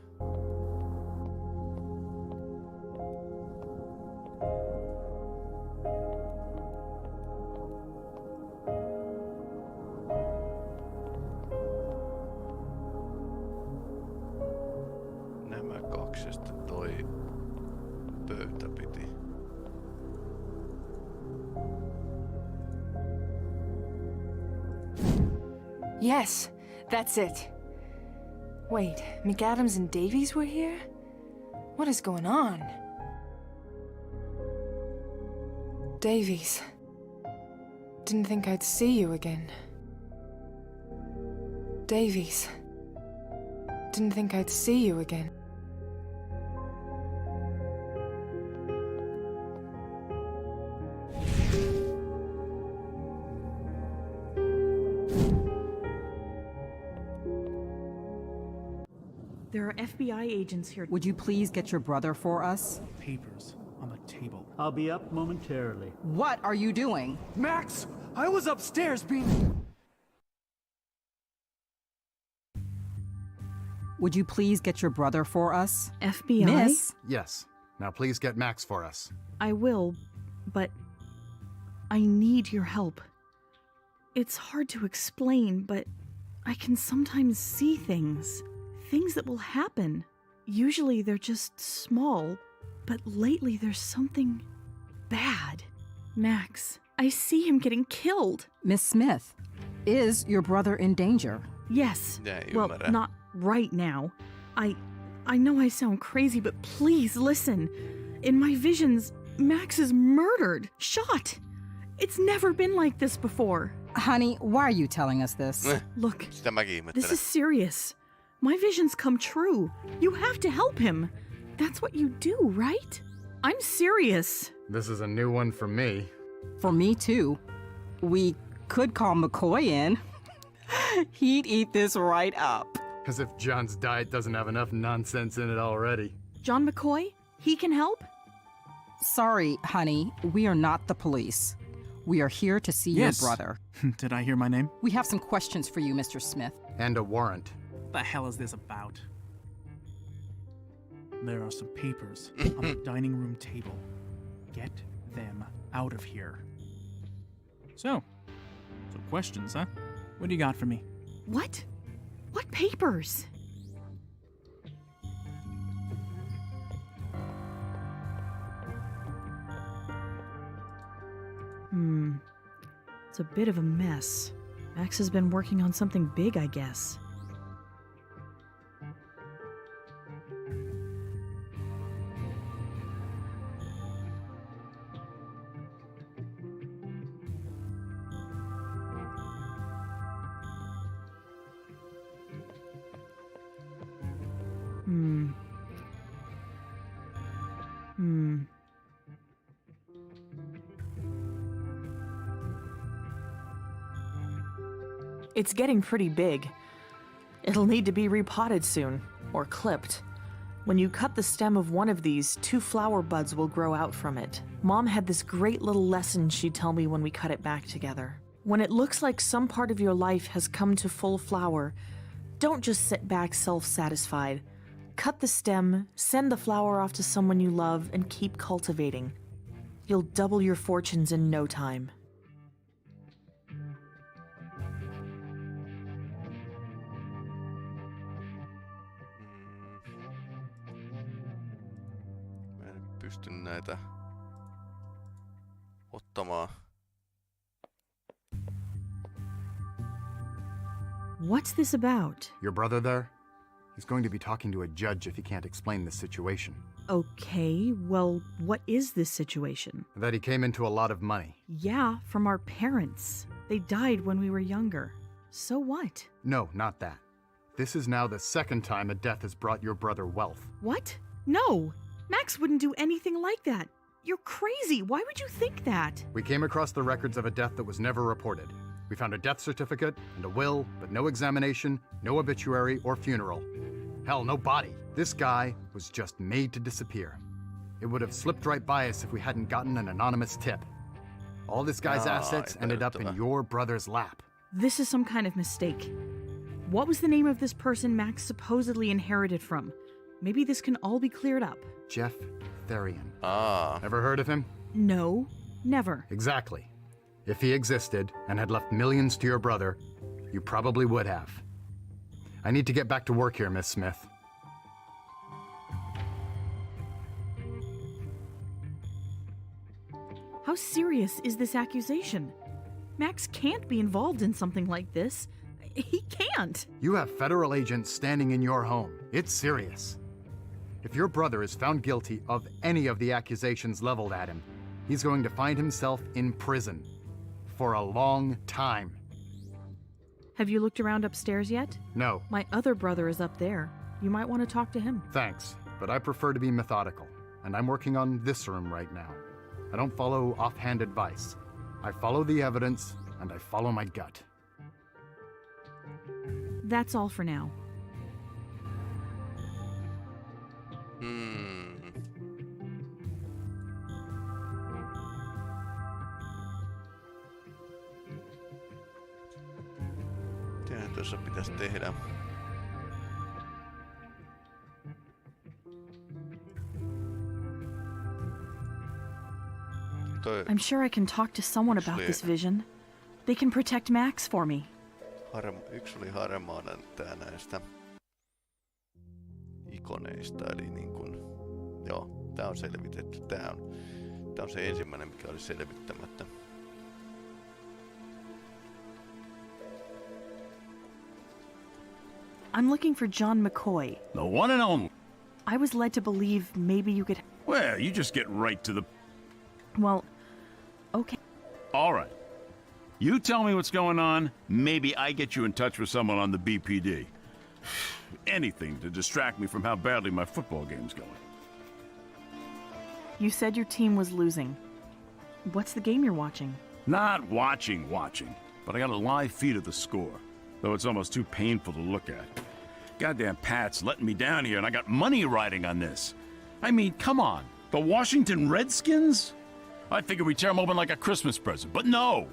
S16: Nämä kaksi, sitten toi pöytä piti.
S3: Yes, that's it. Wait, McAdams and Davies were here? What is going on? Davies. Didn't think I'd see you again. Davies. Didn't think I'd see you again.
S2: There are FBI agents here.
S12: Would you please get your brother for us?
S17: Papers on the table.
S10: I'll be up momentarily.
S12: What are you doing?
S17: Max! I was upstairs being...
S12: Would you please get your brother for us?
S2: FBI?
S12: Miss?
S8: Yes. Now please get Max for us.
S2: I will, but I need your help. It's hard to explain, but I can sometimes see things. Things that will happen. Usually they're just small, but lately there's something bad. Max, I see him getting killed.
S12: Miss Smith, is your brother in danger?
S2: Yes.
S16: Yeah,
S2: well, not right now. I know I sound crazy, but please listen. In my visions, Max is murdered, shot. It's never been like this before.
S12: Honey, why are you telling us this?
S2: Look,
S16: Sitä mäkin ihmettelen.
S2: this is serious. My visions come true. You have to help him. That's what you do, right? I'm serious.
S8: This is a new one for me.
S12: For me, too. We could call McCoy in. He'd eat this right up.
S8: As if John's diet doesn't have enough nonsense in it already.
S2: John McCoy? He can help?
S12: Sorry, honey. We are not the police. We are here to see
S17: Yes.
S12: your brother.
S17: Did I hear my name?
S12: We have some questions for you, Mr. Smith.
S8: And a warrant.
S17: What the hell is this about? There are some papers on the dining room table. Get them out of here. So questions, huh? What do you got for me?
S2: What? What papers? It's a bit of a mess. Max has been working on something big, I guess. It's getting pretty big. It'll need to be repotted soon, or clipped. When you cut the stem of one of these, 2 flower buds will grow out from it. Mom had this great little lesson she'd tell me when we cut it back together. When it looks like some part of your life has come to full flower, don't just sit back self-satisfied. Cut the stem, send the flower off to someone you love, and keep cultivating. You'll double your fortunes in no time.
S16: Mä en pysty näitä ottamaan.
S2: What's this about?
S8: Your brother there? He's going to be talking to a judge if he can't explain this situation.
S2: Okay, well, what is this situation?
S8: That he came into a lot of money.
S2: Yeah, from our parents. They died when we were younger. So what?
S8: No, not that. This is now the second time a death has brought your brother wealth.
S2: What? No! Max wouldn't do anything like that. You're crazy. Why would you think that?
S8: We came across the records of a death that was never reported. We found a death certificate and a will, but no examination, no obituary or funeral. Hell, no body. This guy was just made to disappear. It would have slipped right by us if we hadn't gotten an anonymous tip. All this guy's assets ended up in your brother's lap.
S2: This is some kind of mistake. What was the name of this person Max supposedly inherited from? Maybe this can all be cleared up.
S8: Jeff Therian.
S16: Ah.
S8: Ever heard of him?
S2: No, never.
S8: Exactly. If he existed and had left millions to your brother, you probably would have. I need to get back to work here, Miss Smith.
S2: How serious is this accusation? Max can't be involved in something like this. He can't.
S8: You have federal agents standing in your home. It's serious. If your brother is found guilty of any of the accusations leveled at him, he's going to find himself in prison for a long time.
S2: Have you looked around upstairs yet?
S8: No.
S2: My other brother is up there. You might want to talk to him.
S8: Thanks, but I prefer to be methodical, and I'm working on this room right now. I don't follow offhand advice. I follow the evidence, and I follow my gut.
S2: That's all for now.
S16: Mitähän tuossa pitäisi tehdä?
S2: I'm sure I can talk to someone about this vision. They can protect Max for me.
S16: Yksi oli harmaana tää näistä ikoneista, eli niin kun, joo, tää on selvitetty. Tää on se ensimmäinen, mikä oli selvittämättä.
S2: I'm looking for John McCoy.
S11: The one and only.
S2: I was led to believe maybe you could...
S11: Well, you just get right to the...
S2: Well, okay.
S11: All right. You tell me what's going on, maybe I get you in touch with someone on the BPD. Anything to distract me from how badly my football game's going.
S2: You said your team was losing. What's the game you're watching?
S11: Not watching, but I got a live feed of the score, though it's almost too painful to look at. Goddamn Pat's letting me down here, and I got money riding on this. I mean, come on, the Washington Redskins? I figured we'd tear them open like a Christmas present, but no!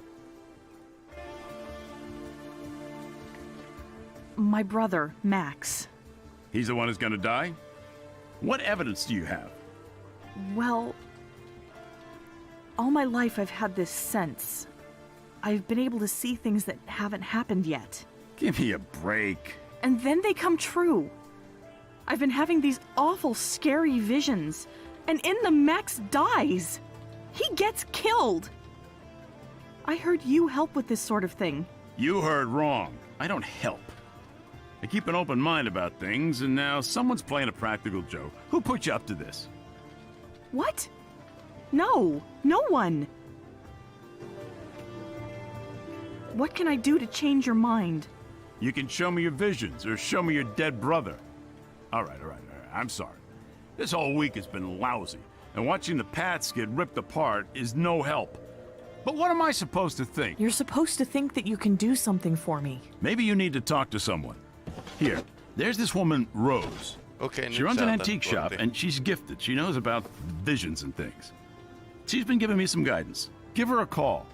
S2: My brother, Max.
S11: He's the one who's gonna die? What evidence do you have?
S2: Well, all my life I've had this sense. I've been able to see things that haven't happened yet.
S11: Give me a break.
S2: And then they come true. I've been having these awful, scary visions, and in them Max dies. He gets killed. I heard you help with this sort of thing.
S11: You heard wrong. I don't help. I keep an open mind about things, and now someone's playing a practical joke. Who put you up to this?
S2: What? No, no one. What can I do to change your mind?
S11: You can show me your visions, or show me your dead brother. All right. I'm sorry. This whole week has been lousy, and watching the Pats get ripped apart is no help. But what am I supposed to think?
S2: You're supposed to think that you can do something for me.
S11: Maybe you need to talk to someone. Here, there's this woman, Rose.
S16: Okay,
S11: she runs an antique shop, and she's gifted. She knows about visions and things. She's been giving me some guidance. Give her a call.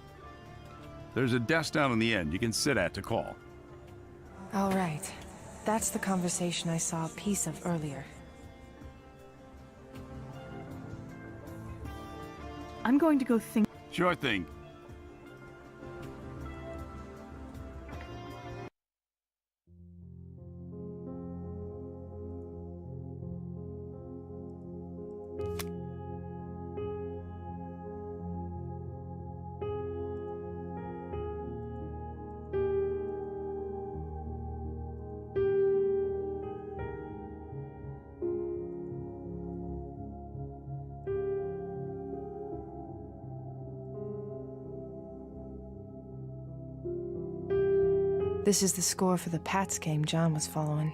S11: There's a desk down in the end you can sit at to call.
S3: All right. That's the conversation I saw a piece of earlier.
S2: I'm going to go think...
S11: Sure thing.
S3: This is the score for the Pats game John was following.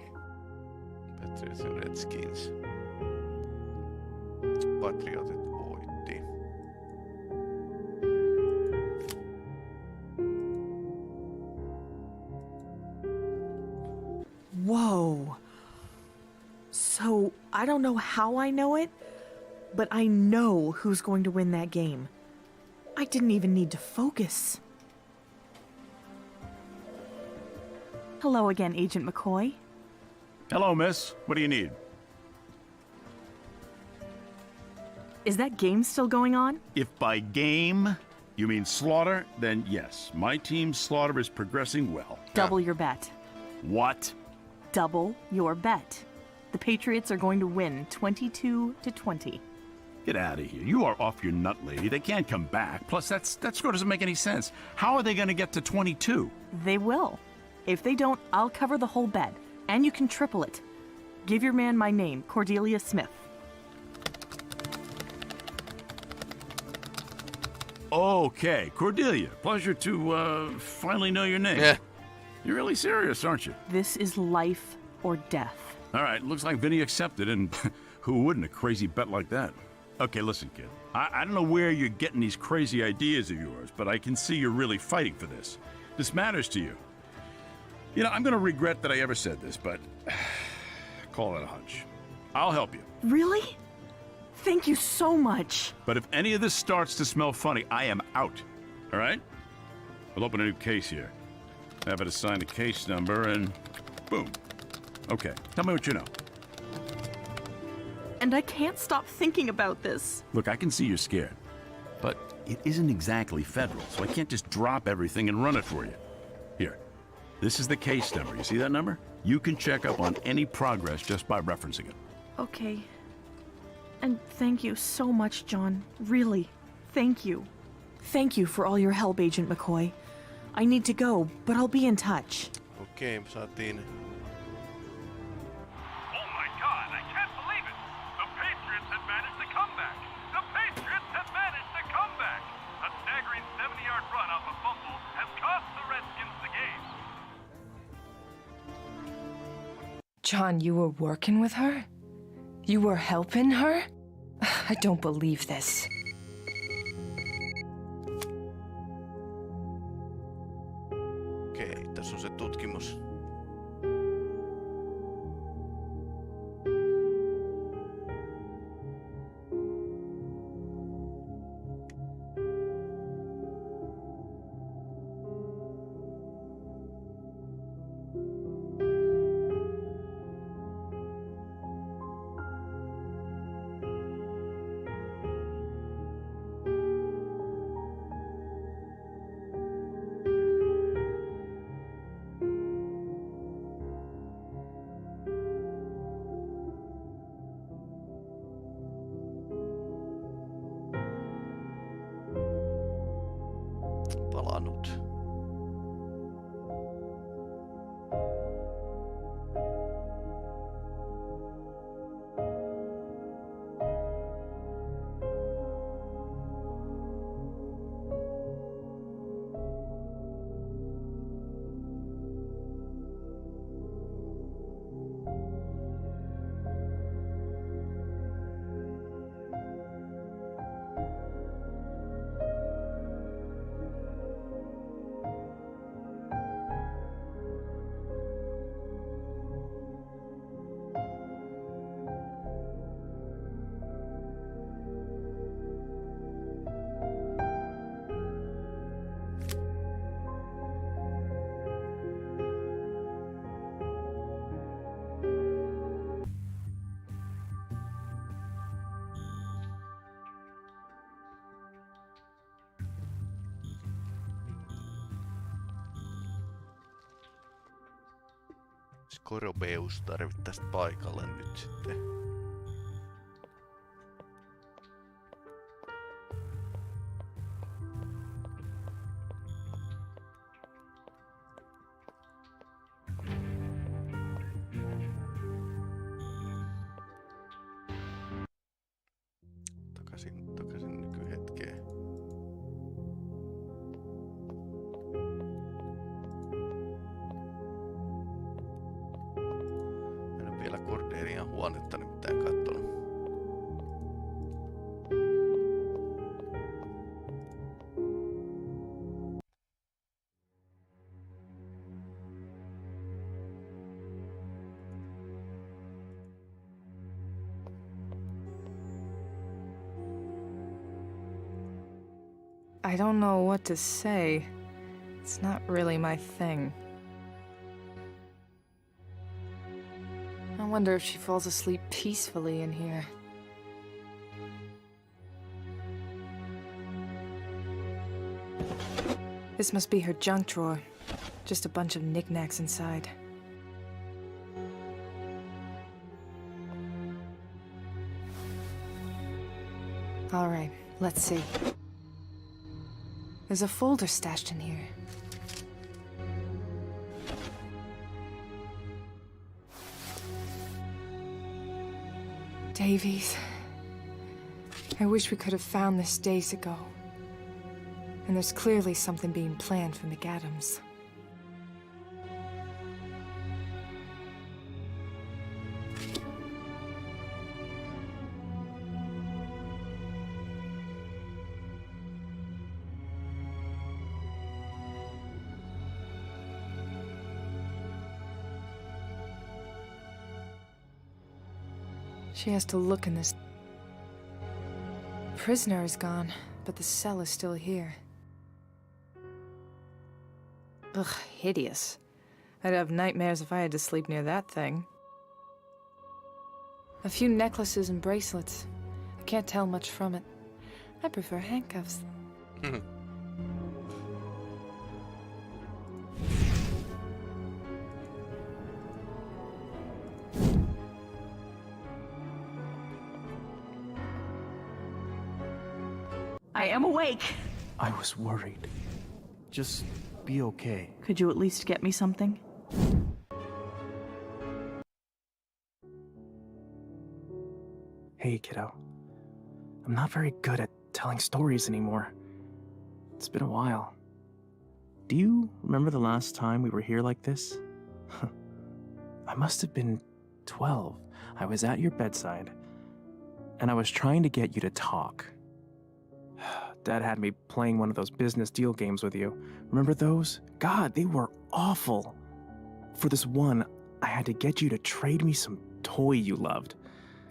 S16: Patriots and Redskins. Patriotit voitti.
S2: Whoa. So, I don't know how I know it, but I know who's going to win that game. I didn't even need to focus. Hello again, Agent McCoy.
S11: Hello, miss. What do you need?
S2: Is that game still going on?
S11: If by game you mean slaughter, then yes. My team's slaughter is progressing well.
S2: Double your bet.
S11: What?
S2: Double your bet. The Patriots are going to win 22-20.
S11: Get out of here. You are off your nut, lady. They can't come back. Plus, that score doesn't make any sense. How are they going to get to 22?
S2: They will. If they don't, I'll cover the whole bet, and you can triple it. Give your man my name, Cordelia Smith.
S11: Okay, Cordelia. Pleasure to finally know your name.
S16: Yeah.
S11: You're really serious, aren't you?
S2: This is life or death.
S11: All right, looks like Vinny accepted, and who wouldn't a crazy bet like that? Okay, listen, kid. I don't know where you're getting these crazy ideas of yours, but I can see you're really fighting for this. This matters to you. You know, I'm gonna regret that I ever said this, but call it a hunch. I'll help you.
S2: Really? Thank you so much.
S11: But if any of this starts to smell funny, I am out. All right? We'll open a new case here. Have it assign a case number, and boom. Okay, tell me what you know.
S2: And I can't stop thinking about this.
S11: Look, I can see you're scared. But it isn't exactly federal, so I can't just drop everything and run it for you. Here, this is the case number. You see that number? You can check up on any progress just by referencing it.
S2: Okay. And thank you so much, John. Really. Thank you. Thank you for all your help, Agent McCoy. I need to go, but I'll be in touch.
S16: Okei, saatiin...
S19: Oh my God, I can't believe it! The Patriots have managed to come back! The Patriots have managed to come back! A staggering 70-yard run off a fumble has cost the Redskins the game.
S3: John, you were working with her? You were helping her? I don't believe this.
S16: Okei, tässä on se tutkimus. Palannut. Skorobeus tarvittaisiin paikalle nyt sitten. Takaisin nykyhetkeen. Vielä Cordelian huonetta nimittäin kattonut.
S3: I don't know what to say. It's not really my thing. I wonder if she falls asleep peacefully in here. This must be her junk drawer. Just a bunch of knickknacks inside. All right, let's see. There's a folder stashed in here. Davies. I wish we could have found this days ago. And there's clearly something being planned for McAdams. She has to look in this. The prisoner is gone, but the cell is still here. Ugh, hideous. I'd have nightmares if I had to sleep near that thing. A few necklaces and bracelets. I can't tell much from it. I prefer handcuffs.
S2: I am awake.
S17: I was worried. Just be okay.
S2: Could you at least get me something?
S17: Hey, kiddo. I'm not very good at telling stories anymore. It's been a while. Do you remember the last time we were here like this? I must have been 12. I was at your bedside, and I was trying to get you to talk. Dad had me playing one of those business deal games with you. Remember those? God, they were awful. For this one, I had to get you to trade me some toy you loved,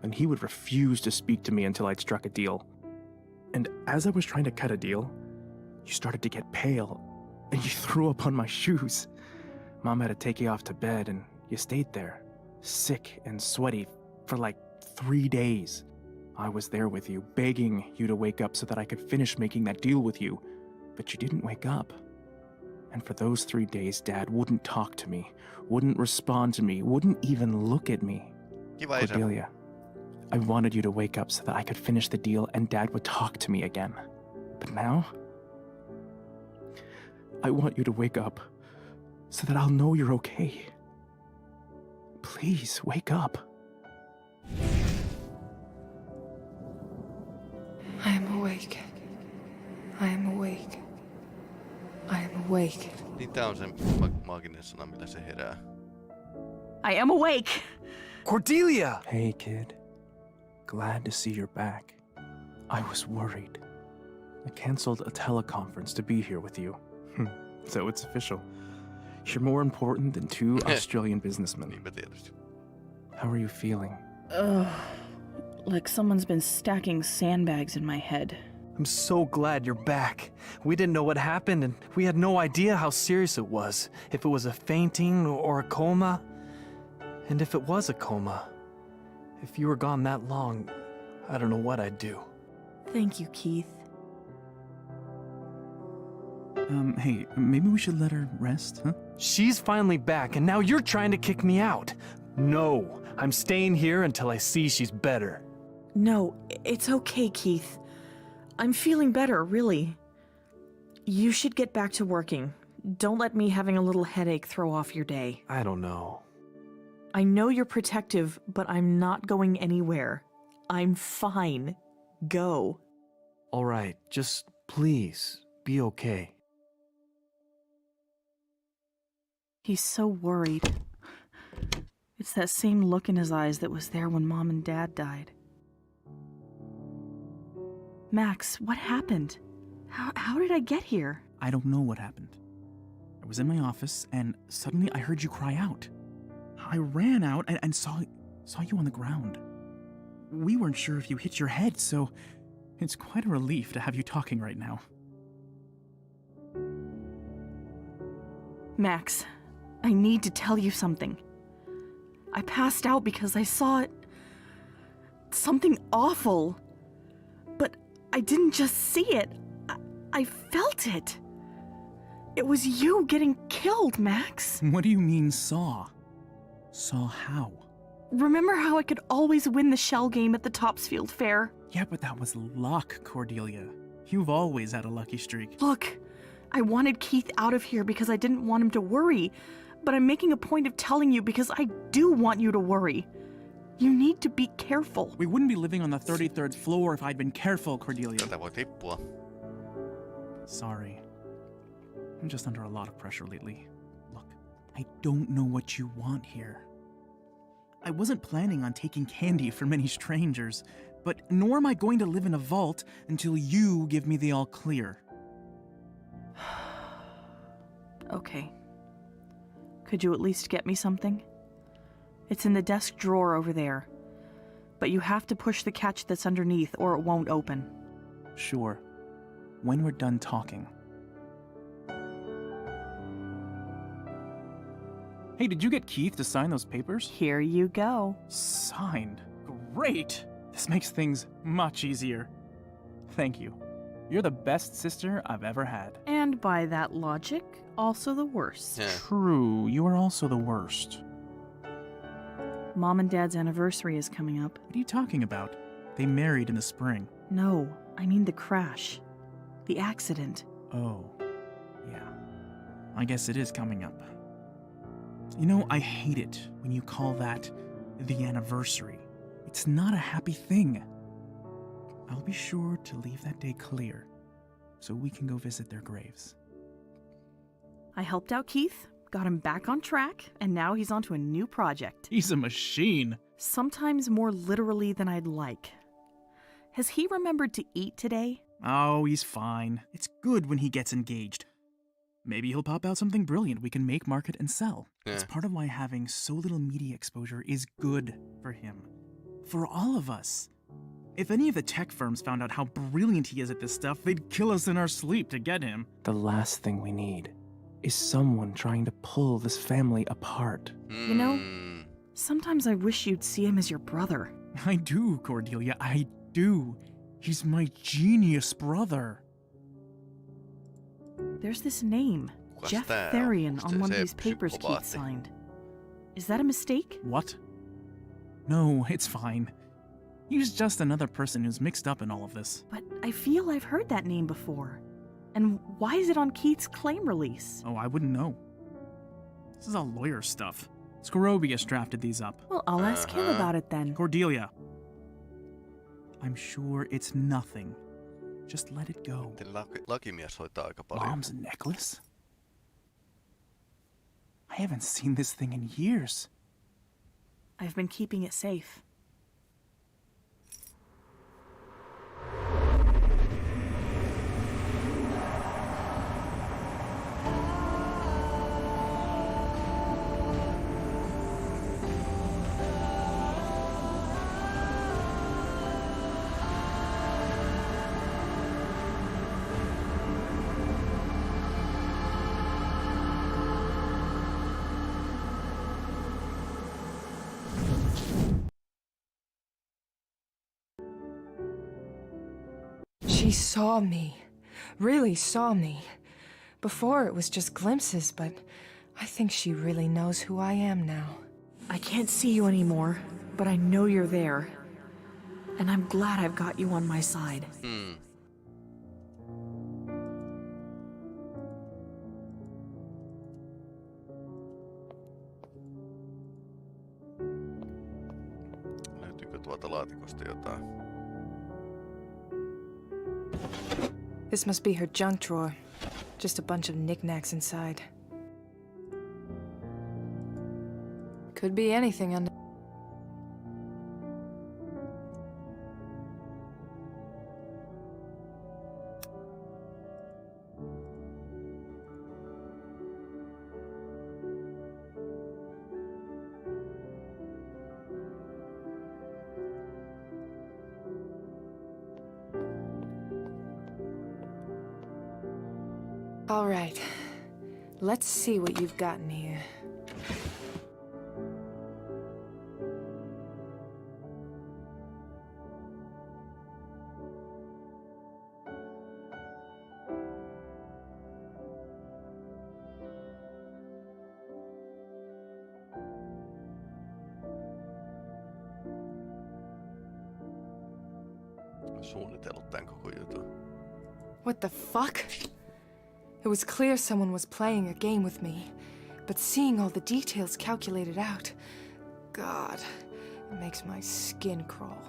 S17: and he would refuse to speak to me until I'd struck a deal. And as I was trying to cut a deal, you started to get pale, and you threw up on my shoes. Mom had to take you off to bed, and you stayed there, sick and sweaty, for like 3 days. I was there with you, begging you to wake up so that I could finish making that deal with you, but you didn't wake up. And for those 3 days, Dad wouldn't talk to me, wouldn't respond to me, wouldn't even look at me. Cordelia, I wanted you to wake up so that I could finish the deal and Dad would talk to me again. But now, I want you to wake up so that I'll know you're okay. Please, wake up.
S3: I am awake. I am awake. I am awake.
S16: Niin tää on se maaginen sana, millä se herää.
S2: I am awake.
S17: Cordelia! Hey, kid. Glad to see you're back. I was worried. I canceled a teleconference to be here with you. So it's official. You're more important than 2 Australian businessmen. How are you feeling?
S2: Ugh. Like someone's been stacking sandbags in my head.
S17: I'm so glad you're back. We didn't know what happened, and we had no idea how serious it was. If it was a fainting or a coma. And if it was a coma, if you were gone that long, I don't know what I'd do.
S2: Thank you, Keith.
S17: Hey, maybe we should let her rest, huh? She's finally back, and now you're trying to kick me out. No, I'm staying here until I see she's better.
S2: No, it's okay, Keith. I'm feeling better, really. You should get back to working. Don't let me having a little headache throw off your day.
S17: I don't know.
S2: I know you're protective, but I'm not going anywhere. I'm fine. Go.
S17: All right, just please be okay.
S2: He's so worried. It's that same look in his eyes that was there when Mom and Dad died. Max, what happened? How did I get here?
S20: I don't know what happened. I was in my office, and suddenly I heard you cry out. I ran out and saw you on the ground. We weren't sure if you hit your head, so it's quite a relief to have you talking right now.
S2: Max, I need to tell you something. I passed out because I saw it. Something awful. But I didn't just see it. I felt it. It was you getting killed, Max.
S20: What do you mean, saw? Saw how?
S2: Remember how I could always win the shell game at the Topsfield Fair?
S20: Yeah, but that was luck, Cordelia. You've always had a lucky streak.
S2: Look, I wanted Keith out of here because I didn't want him to worry, but I'm making a point of telling you because I do want you to worry. You need to be careful.
S20: We wouldn't be living on the 33rd floor if I'd been careful, Cordelia.
S16: Tätä voi tippua.
S20: Sorry. I'm just under a lot of pressure lately. Look, I don't know what you want here. I wasn't planning on taking candy from any strangers, but nor am I going to live in a vault until you give me the all clear.
S2: Okay. Could you at least get me something? It's in the desk drawer over there. But you have to push the catch that's underneath or it won't open.
S20: Sure. When we're done talking. Hey, did you get Keith to sign those papers?
S2: Here you go.
S20: Signed? Great! This makes things much easier. Thank you.
S17: You're the best sister I've ever had.
S2: And by that logic, also the worst.
S17: True, you are also the worst.
S2: Mom and Dad's anniversary is coming up.
S17: What are you talking about? They married in the spring.
S2: No, I mean the crash. The accident.
S17: Oh, yeah. I guess it is coming up. You know, I hate it when you call that the anniversary. It's not a happy thing. I'll be sure to leave that day clear so we can go visit their graves.
S2: I helped out Keith, got him back on track, and now he's onto a new project.
S17: He's a machine.
S2: Sometimes more literally than I'd like. Has he remembered to eat today?
S17: Oh, he's fine. It's good when he gets engaged. Maybe he'll pop out something brilliant we can make, market, and sell. It's part of why having so little media exposure is good for him. For all of us. If any of the tech firms found out how brilliant he is at this stuff, they'd kill us in our sleep to get him. The last thing we need is someone trying to pull this family apart.
S2: You know, sometimes I wish you'd see him as your brother.
S17: I do, Cordelia, I do. He's my genius brother.
S2: There's this name, Jeff Therian, on one of these papers Keith signed. Is that a mistake?
S17: What? No, it's fine. He's just another person who's mixed up in all of this.
S2: But I feel I've heard that name before. And why is it on Keith's claim release?
S17: Oh, I wouldn't know. This is all lawyer stuff. Scorobius drafted these up.
S2: Well, I'll ask him about it then.
S17: Cordelia. I'm sure it's nothing. Just let it go.
S16: Lakimies hoitaa aika paljon.
S17: Mom's necklace? I haven't seen this thing in years.
S2: I've been keeping it safe.
S3: She saw me. Really saw me. Before it was just glimpses, but I think she really knows who I am now.
S2: I can't see you anymore, but I know you're there. And I'm glad I've got you on my side.
S16: Löytyykö tuolta laatikosta jotain?
S3: This must be her junk drawer. Just a bunch of knickknacks inside. Could be anything under... All right. Let's see what you've gotten here.
S16: Suunnitellut tän koko jutun.
S3: What the fuck? It was clear someone was playing a game with me, but seeing all the details calculated out, God, it makes my skin crawl.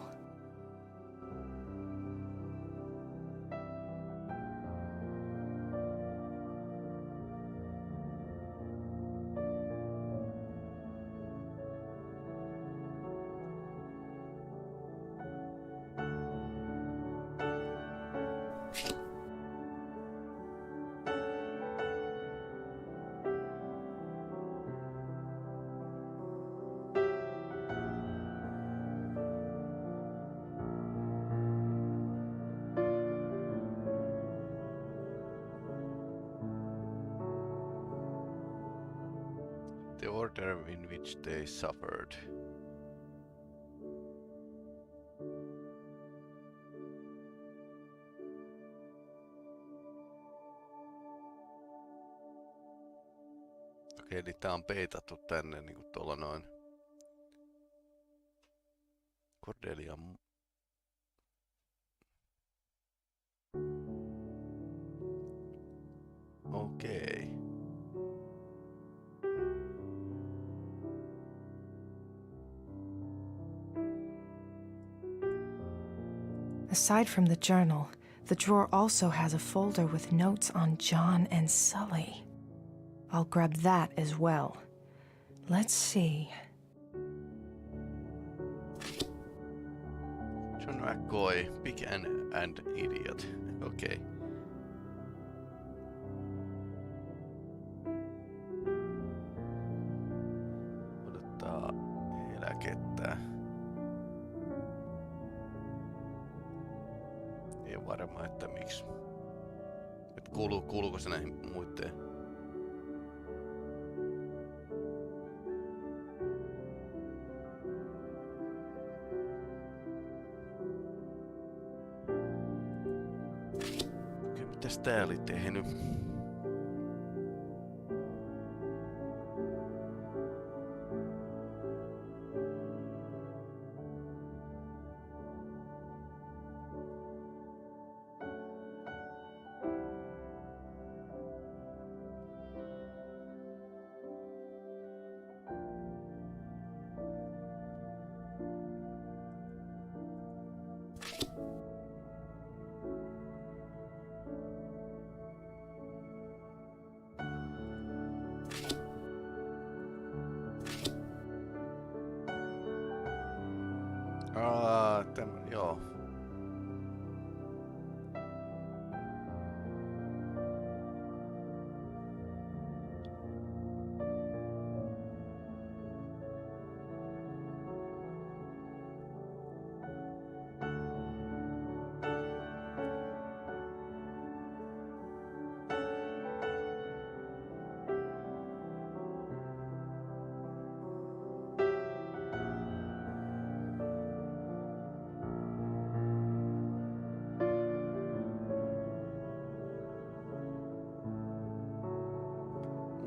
S16: The order in which they suffered. Okei, eli tää on peitattu tänne niinku tuolla noin. Cordelia. Okei.
S3: Aside from the journal, the drawer also has a folder with notes on John and Sully. I'll grab that as well. Let's see.
S16: John McCoy, big and idiot. Okay. Odottaa eläkettä. Ei varma, että miksi. Et kuuluuko se näihin muiteen? Mitäs tää oli tehnyt? Joo.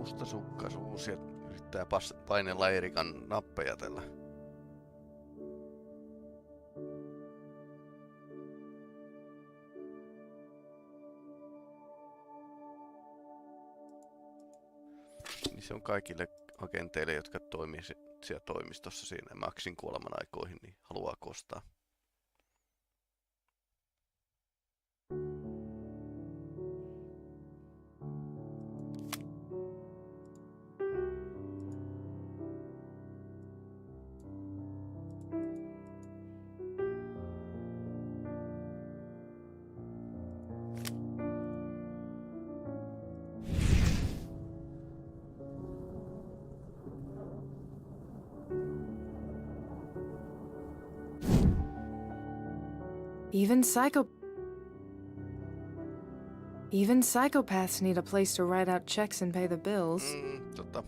S16: Mustasukkaisuus ja yrittää painella Erikan nappeja tällä. Niin se on kaikille agenteille, jotka toimii siellä toimistossa siinä Maxin kuoleman aikoihin, niin haluaa kostaa.
S3: Even psychopaths need a place to write out checks and pay the bills.
S16: Totta.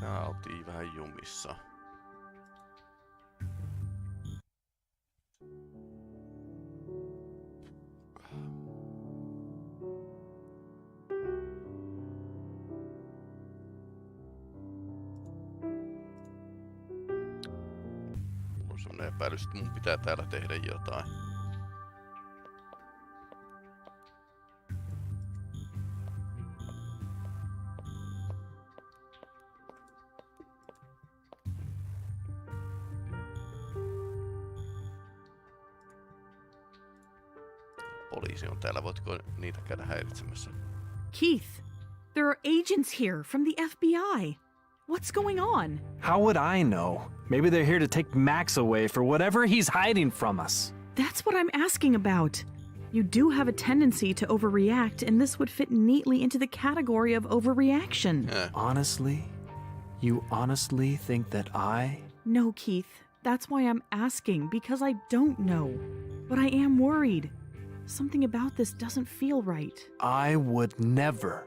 S16: Tää oltiin vähän jumissa. Epäilys, että mun pitää täällä tehdä jotain. Poliisi on täällä, voitko niitä käydä häiritsemässä?
S2: Keith, there are agents here from the FBI. What's going on?
S17: How would I know? Maybe they're here to take Max away for whatever he's hiding from us.
S2: That's what I'm asking about. You do have a tendency to overreact, and this would fit neatly into the category of overreaction.
S17: Honestly? You honestly think that I?
S2: No, Keith. That's why I'm asking, because I don't know. But I am worried. Something about this doesn't feel right.
S17: I would never.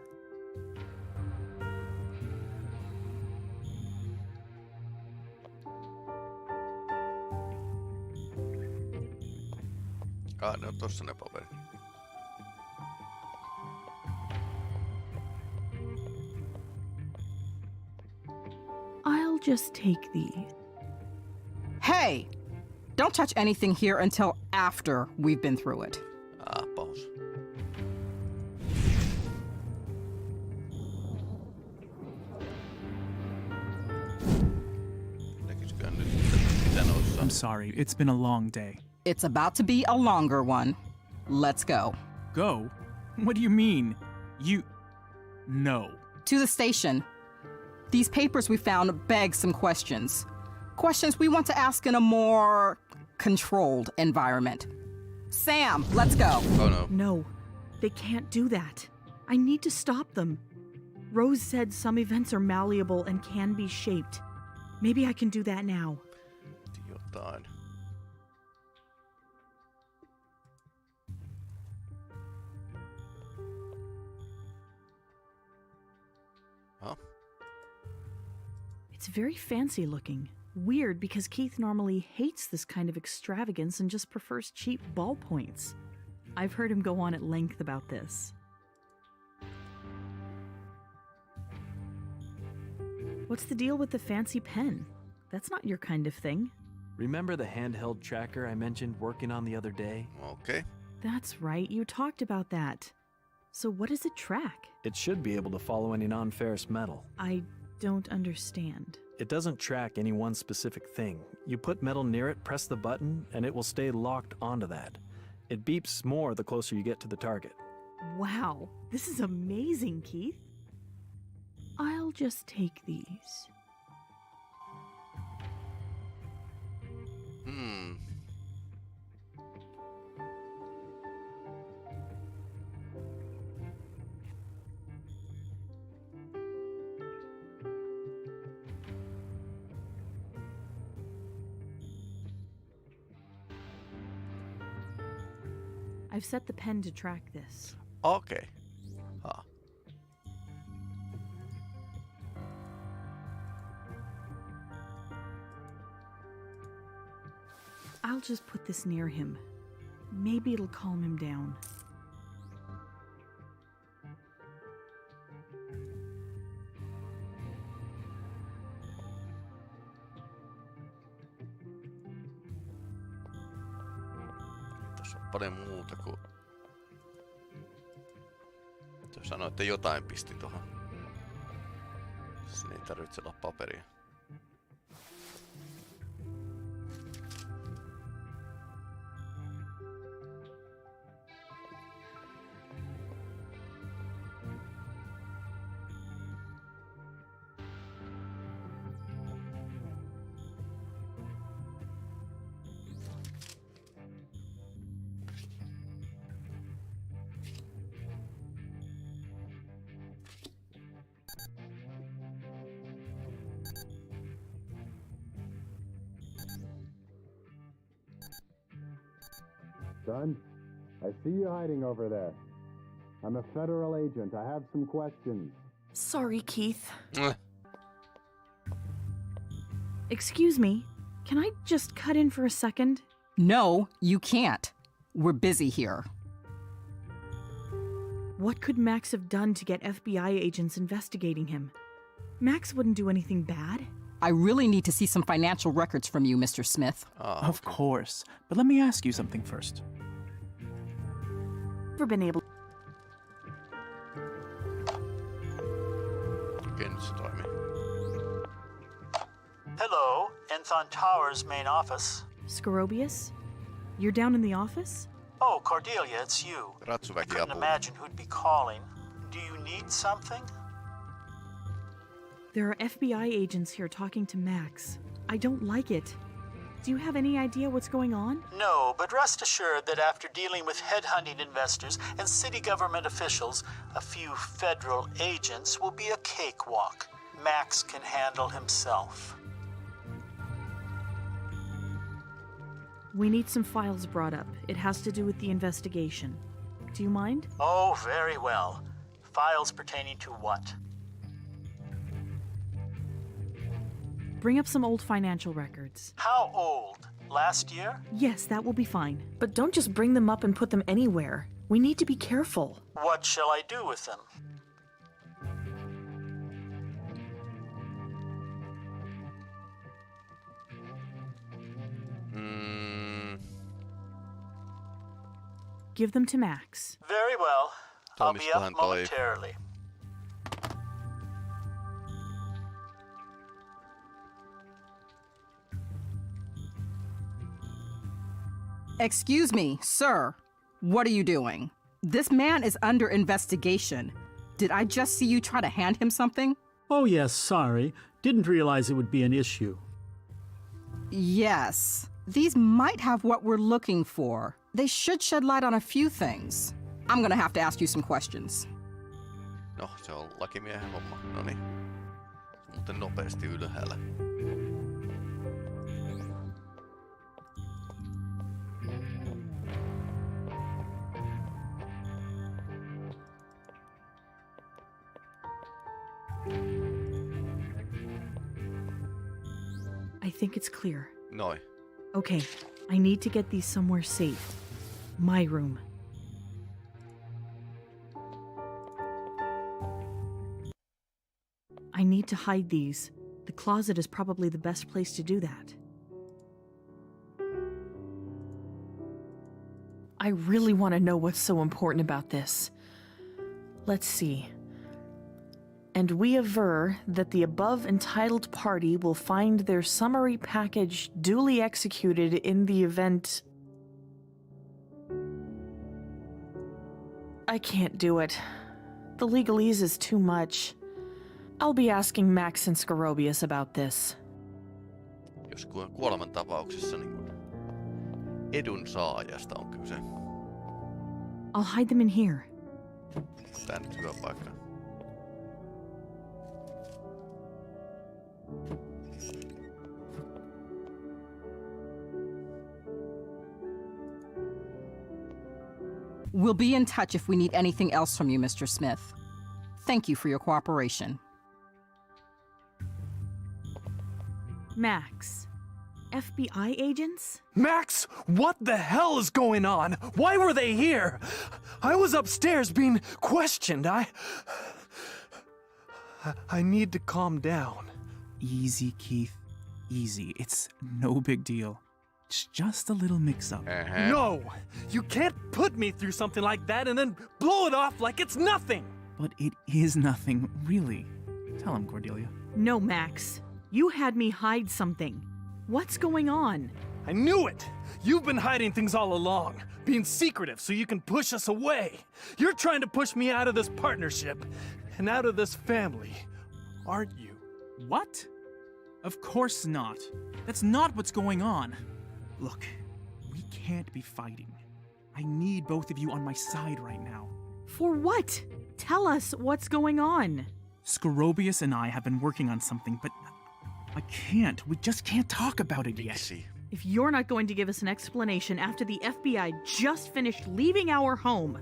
S16: Ne on tossa ne paperit.
S2: I'll just take these.
S12: Hey! Don't touch anything here until after we've been through it.
S16: Paus.
S20: I'm sorry, it's been a long day.
S12: It's about to be a longer one. Let's go.
S20: Go? What do you mean? No.
S12: To the station. These papers we found beg some questions. Questions we want to ask in a more controlled environment. Sam, let's go.
S16: Oh no.
S2: No, they can't do that. I need to stop them. Rose said some events are malleable and can be shaped. Maybe I can do that now.
S16: Jotain. Huh?
S2: It's very fancy looking. Weird because Keith normally hates this kind of extravagance and just prefers cheap ballpoints. I've heard him go on at length about this. What's the deal with the fancy pen? That's not your kind of thing.
S21: Remember the handheld tracker I mentioned working on the other day?
S16: Okay.
S2: That's right, you talked about that. So what does it track?
S21: It should be able to follow any non-ferrous metal.
S2: I don't understand.
S21: It doesn't track any one specific thing. You put metal near it, press the button, and it will stay locked onto that. It beeps more the closer you get to the target.
S2: Wow, this is amazing, Keith. I'll just take these. I've set the pen to track this.
S16: Okay.
S2: I'll just put this near him. Maybe it'll calm him down.
S16: Tässä on paljon muuta kuin... Jos sanoo, että jotain pisti tuohon. Siinä ei tarvitse olla paperia.
S22: Son, I see you hiding over there. I'm a federal agent. I have some questions.
S2: Sorry, Keith. Excuse me. Can I just cut in for a second?
S12: No, you can't. We're busy here.
S2: What could Max have done to get FBI agents investigating him? Max wouldn't do anything bad.
S12: I really need to see some financial records from you, Mr. Smith.
S20: Of course. But let me ask you something first.
S2: Never been able...
S10: Hello, Enthon Towers main office.
S2: Scorobius? You're down in the office?
S10: Oh, Cordelia, it's you. I couldn't imagine who'd be calling. Do you need something?
S2: There are FBI agents here talking to Max. I don't like it. Do you have any idea what's going on?
S10: No, but rest assured that after dealing with headhunting investors and city government officials, a few federal agents will be a cakewalk. Max can handle himself.
S2: We need some files brought up. It has to do with the investigation. Do you mind?
S10: Oh, very well. Files pertaining to what?
S2: Bring up some old financial records.
S10: How old? Last year?
S2: Yes, that will be fine. But don't just bring them up and put them anywhere. We need to be careful.
S10: What shall I do with them?
S2: Give them to Max.
S10: Very well. I'll be up
S16: Toimiskohan toi?
S10: momentarily.
S12: Excuse me, sir. What are you doing? This man is under investigation. Did I just see you try to hand him something?
S10: Oh, yes, sorry. Didn't realize it would be an issue.
S12: Yes. These might have what we're looking for. They should shed light on a few things. I'm gonna have to ask you some questions.
S16: No, se on lakimiehen homma. Noniin. Muuten nopeasti ylhäällä.
S2: I think it's clear.
S16: Noin.
S2: Okay, I need to get these somewhere safe. My room. I need to hide these. The closet is probably the best place to do that. I really want to know what's so important about this. Let's see. And we aver that the above entitled party will find their summary package duly executed in the event... I can't do it. The legalese is too much. I'll be asking Max and Scarobius about this.
S16: Jos kuoleman tapauksessa niin edun saajasta on kyse.
S2: I'll hide them in here.
S16: Tää nyt hyvä paikka.
S12: We'll be in touch if we need anything else from you, Mr. Smith. Thank you for your cooperation.
S2: Max. FBI agents?
S17: Max, what the hell is going on? Why were they here? I was upstairs being questioned. I need to calm down.
S20: Easy, Keith. Easy. It's no big deal. It's just a little mix-up.
S17: No! You can't put me through something like that and then blow it off like it's nothing!
S20: But it is nothing, really. Tell him, Cordelia.
S2: No, Max. You had me hide something. What's going on?
S17: I knew it! You've been hiding things all along, being secretive so you can push us away. You're trying to push me out of this partnership and out of this family, aren't you?
S20: What? Of course not. That's not what's going on. Look, we can't be fighting. I need both of you on my side right now.
S2: For what? Tell us what's going on.
S20: Scarobius and I have been working on something, but I can't. We just can't talk about it yet.
S2: If you're not going to give us an explanation after the FBI just finished leaving our home,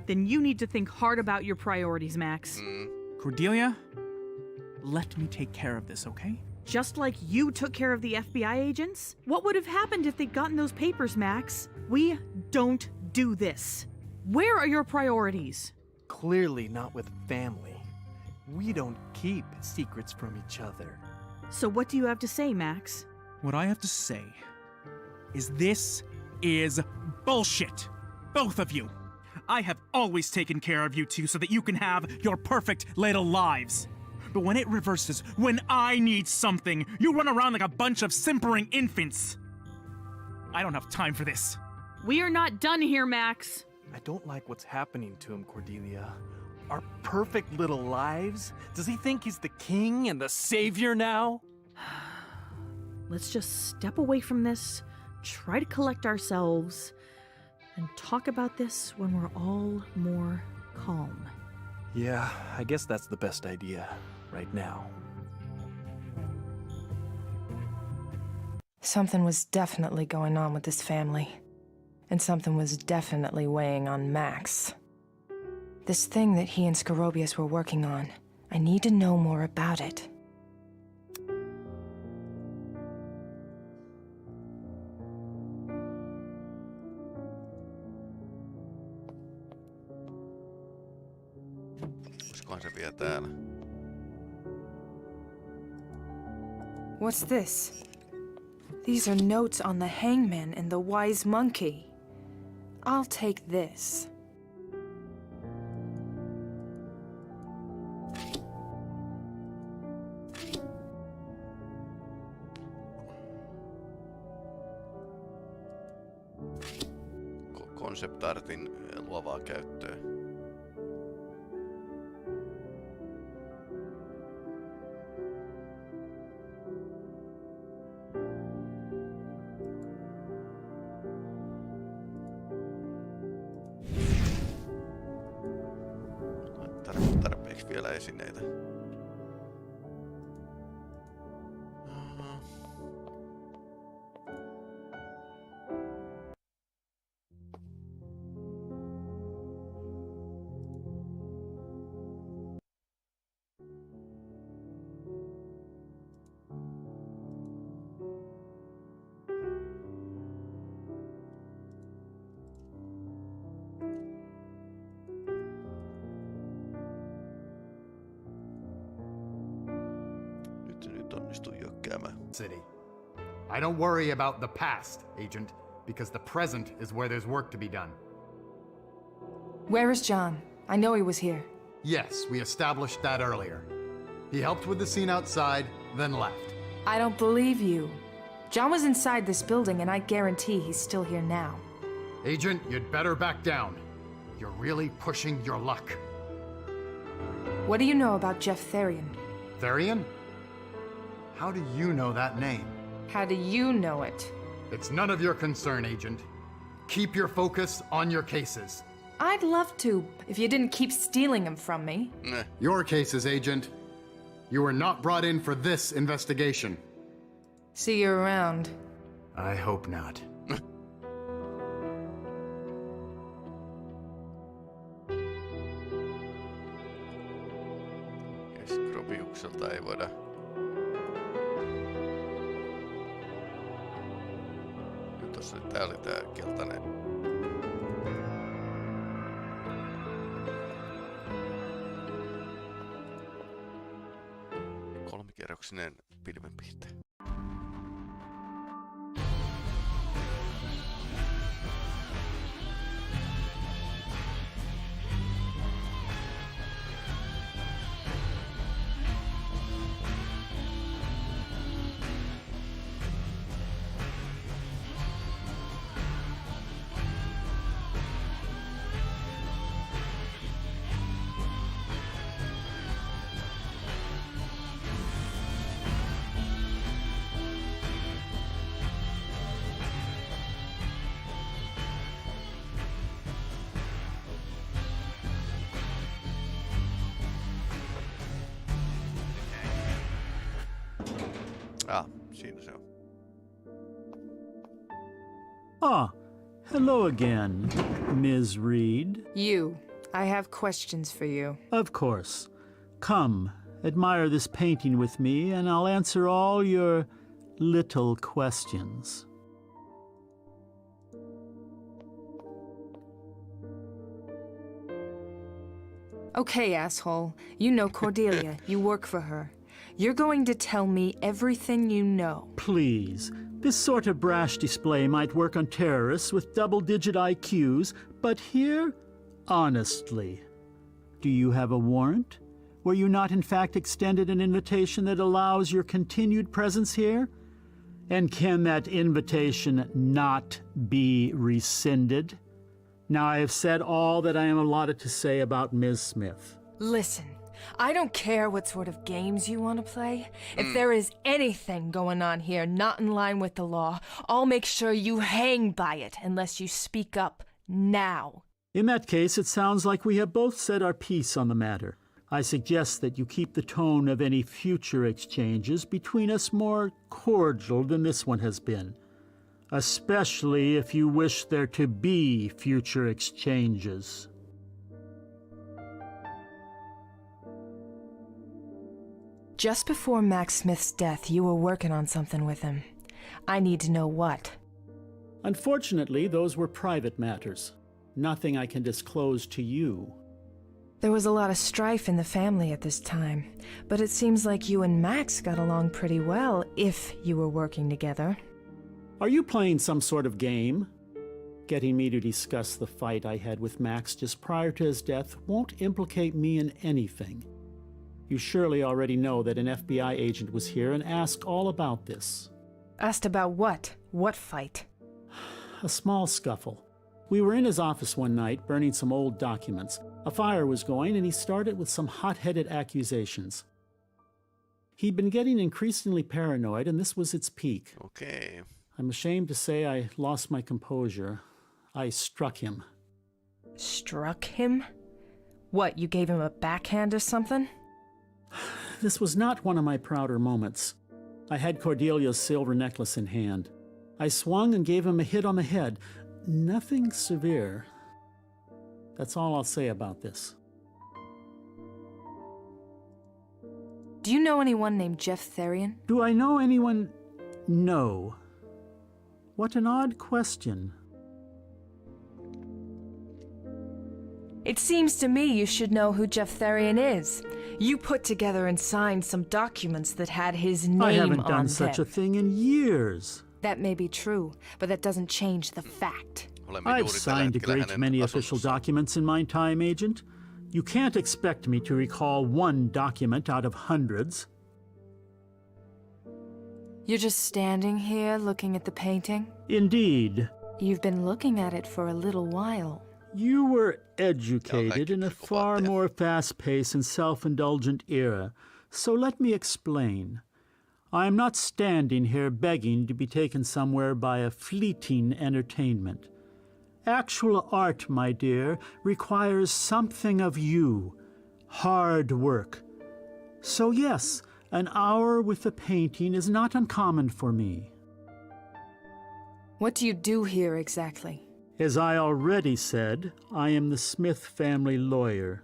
S2: then you need to think hard about your priorities, Max.
S20: Cordelia, let me take care of this, okay?
S2: Just like you took care of the FBI agents? What would have happened if they'd gotten those papers, Max? We don't do this. Where are your priorities?
S21: Clearly not with family. We don't keep secrets from each other.
S2: So what do you have to say, Max?
S20: What I have to say is this is bullshit. Both of you. I have always taken care of you two so that you can have your perfect little lives. But when it reverses, when I need something, you run around like a bunch of simpering infants. I don't have time for this.
S2: We are not done here, Max.
S21: I don't like what's happening to him, Cordelia. Our perfect little lives? Does he think he's the king and the savior now?
S2: Let's just step away from this, try to collect ourselves, and talk about this when we're all more calm.
S21: Yeah, I guess that's the best idea right now.
S3: Something was definitely going on with this family. And something was definitely weighing on Max. This thing that he and Scarobius were working on, I need to know more about it.
S16: täällä?
S3: What's this? These are notes on the hangman and the wise monkey. I'll take this.
S16: Concept artin luovaa käyttöä. Tarpeeksi vielä esineitä.
S8: City. I don't worry about the past, Agent, because the present is where there's work to be done.
S3: Where is John? I know he was here.
S8: Yes, we established that earlier. He helped with the scene outside, then left.
S3: I don't believe you. John was inside this building, and I guarantee he's still here now.
S8: Agent, you'd better back down. You're really pushing your luck.
S3: What do you know about Jeff Therian?
S8: Therian? How do you know that name?
S3: How do you know it?
S8: It's none of your concern, Agent. Keep your focus on your cases.
S3: I'd love to, if you didn't keep stealing them from me.
S8: Your cases, Agent. You were not brought in for this investigation.
S3: See you around.
S8: I hope not.
S16: Skrobiukselta ei voida. Tää oli tää keltainen. Kolmikerroksinen pilvenpiirte. Siinä se on.
S10: Ah, hello again, Ms. Reed.
S3: You. I have questions for you.
S10: Of course. Come, admire this painting with me, and I'll answer all your little questions.
S3: Okay, asshole. You know Cordelia. You work for her. You're going to tell me everything you know.
S10: Please. This sort of brash display might work on terrorists with double-digit IQs, but here, honestly, do you have a warrant? Were you not in fact extended an invitation that allows your continued presence here? And can that invitation not be rescinded? Now I have said all that I am allotted to say about Ms. Smith.
S3: Listen, I don't care what sort of games you want to play. If there is anything going on here not in line with the law, I'll make sure you hang by it unless you speak up now.
S10: In that case, it sounds like we have both said our piece on the matter. I suggest that you keep the tone of any future exchanges between us more cordial than this one has been, especially if you wish there to be future exchanges.
S3: Just before Max Smith's death, you were working on something with him. I need to know what.
S10: Unfortunately, those were private matters. Nothing I can disclose to you.
S3: There was a lot of strife in the family at this time, but it seems like you and Max got along pretty well if you were working together.
S10: Are you playing some sort of game? Getting me to discuss the fight I had with Max just prior to his death won't implicate me in anything. You surely already know that an FBI agent was here and asked all about this.
S3: Asked about what? What fight?
S10: A small scuffle. We were in his office one night, burning some old documents. A fire was going, and he started with some hot-headed accusations. He'd been getting increasingly paranoid, and this was its peak.
S16: Okay.
S10: I'm ashamed to say I lost my composure. I struck him.
S3: Struck him? What, you gave him a backhand or something?
S10: This was not one of my prouder moments. I had Cordelia's silver necklace in hand. I swung and gave him a hit on the head. Nothing severe. That's all I'll say about this.
S3: Do you know anyone named Jeff Therian?
S10: Do I know anyone? No. What an odd question.
S3: It seems to me you should know who Jeff Therian is. You put together and signed some documents that had his name on them.
S10: I haven't done such a thing in years.
S3: That may be true, but that doesn't change the fact.
S10: I've signed a great many official documents in my time, Agent. You can't expect me to recall one document out of hundreds.
S3: You're just standing here looking at the painting?
S10: Indeed.
S3: You've been looking at it for a little while.
S10: You were educated in a far more fast-paced and self-indulgent era, so let me explain. I am not standing here begging to be taken somewhere by a fleeting entertainment. Actual art, my dear, requires something of you. Hard work. So yes, an hour with a painting is not uncommon for me.
S3: What do you do here exactly?
S10: As I already said, I am the Smith family lawyer.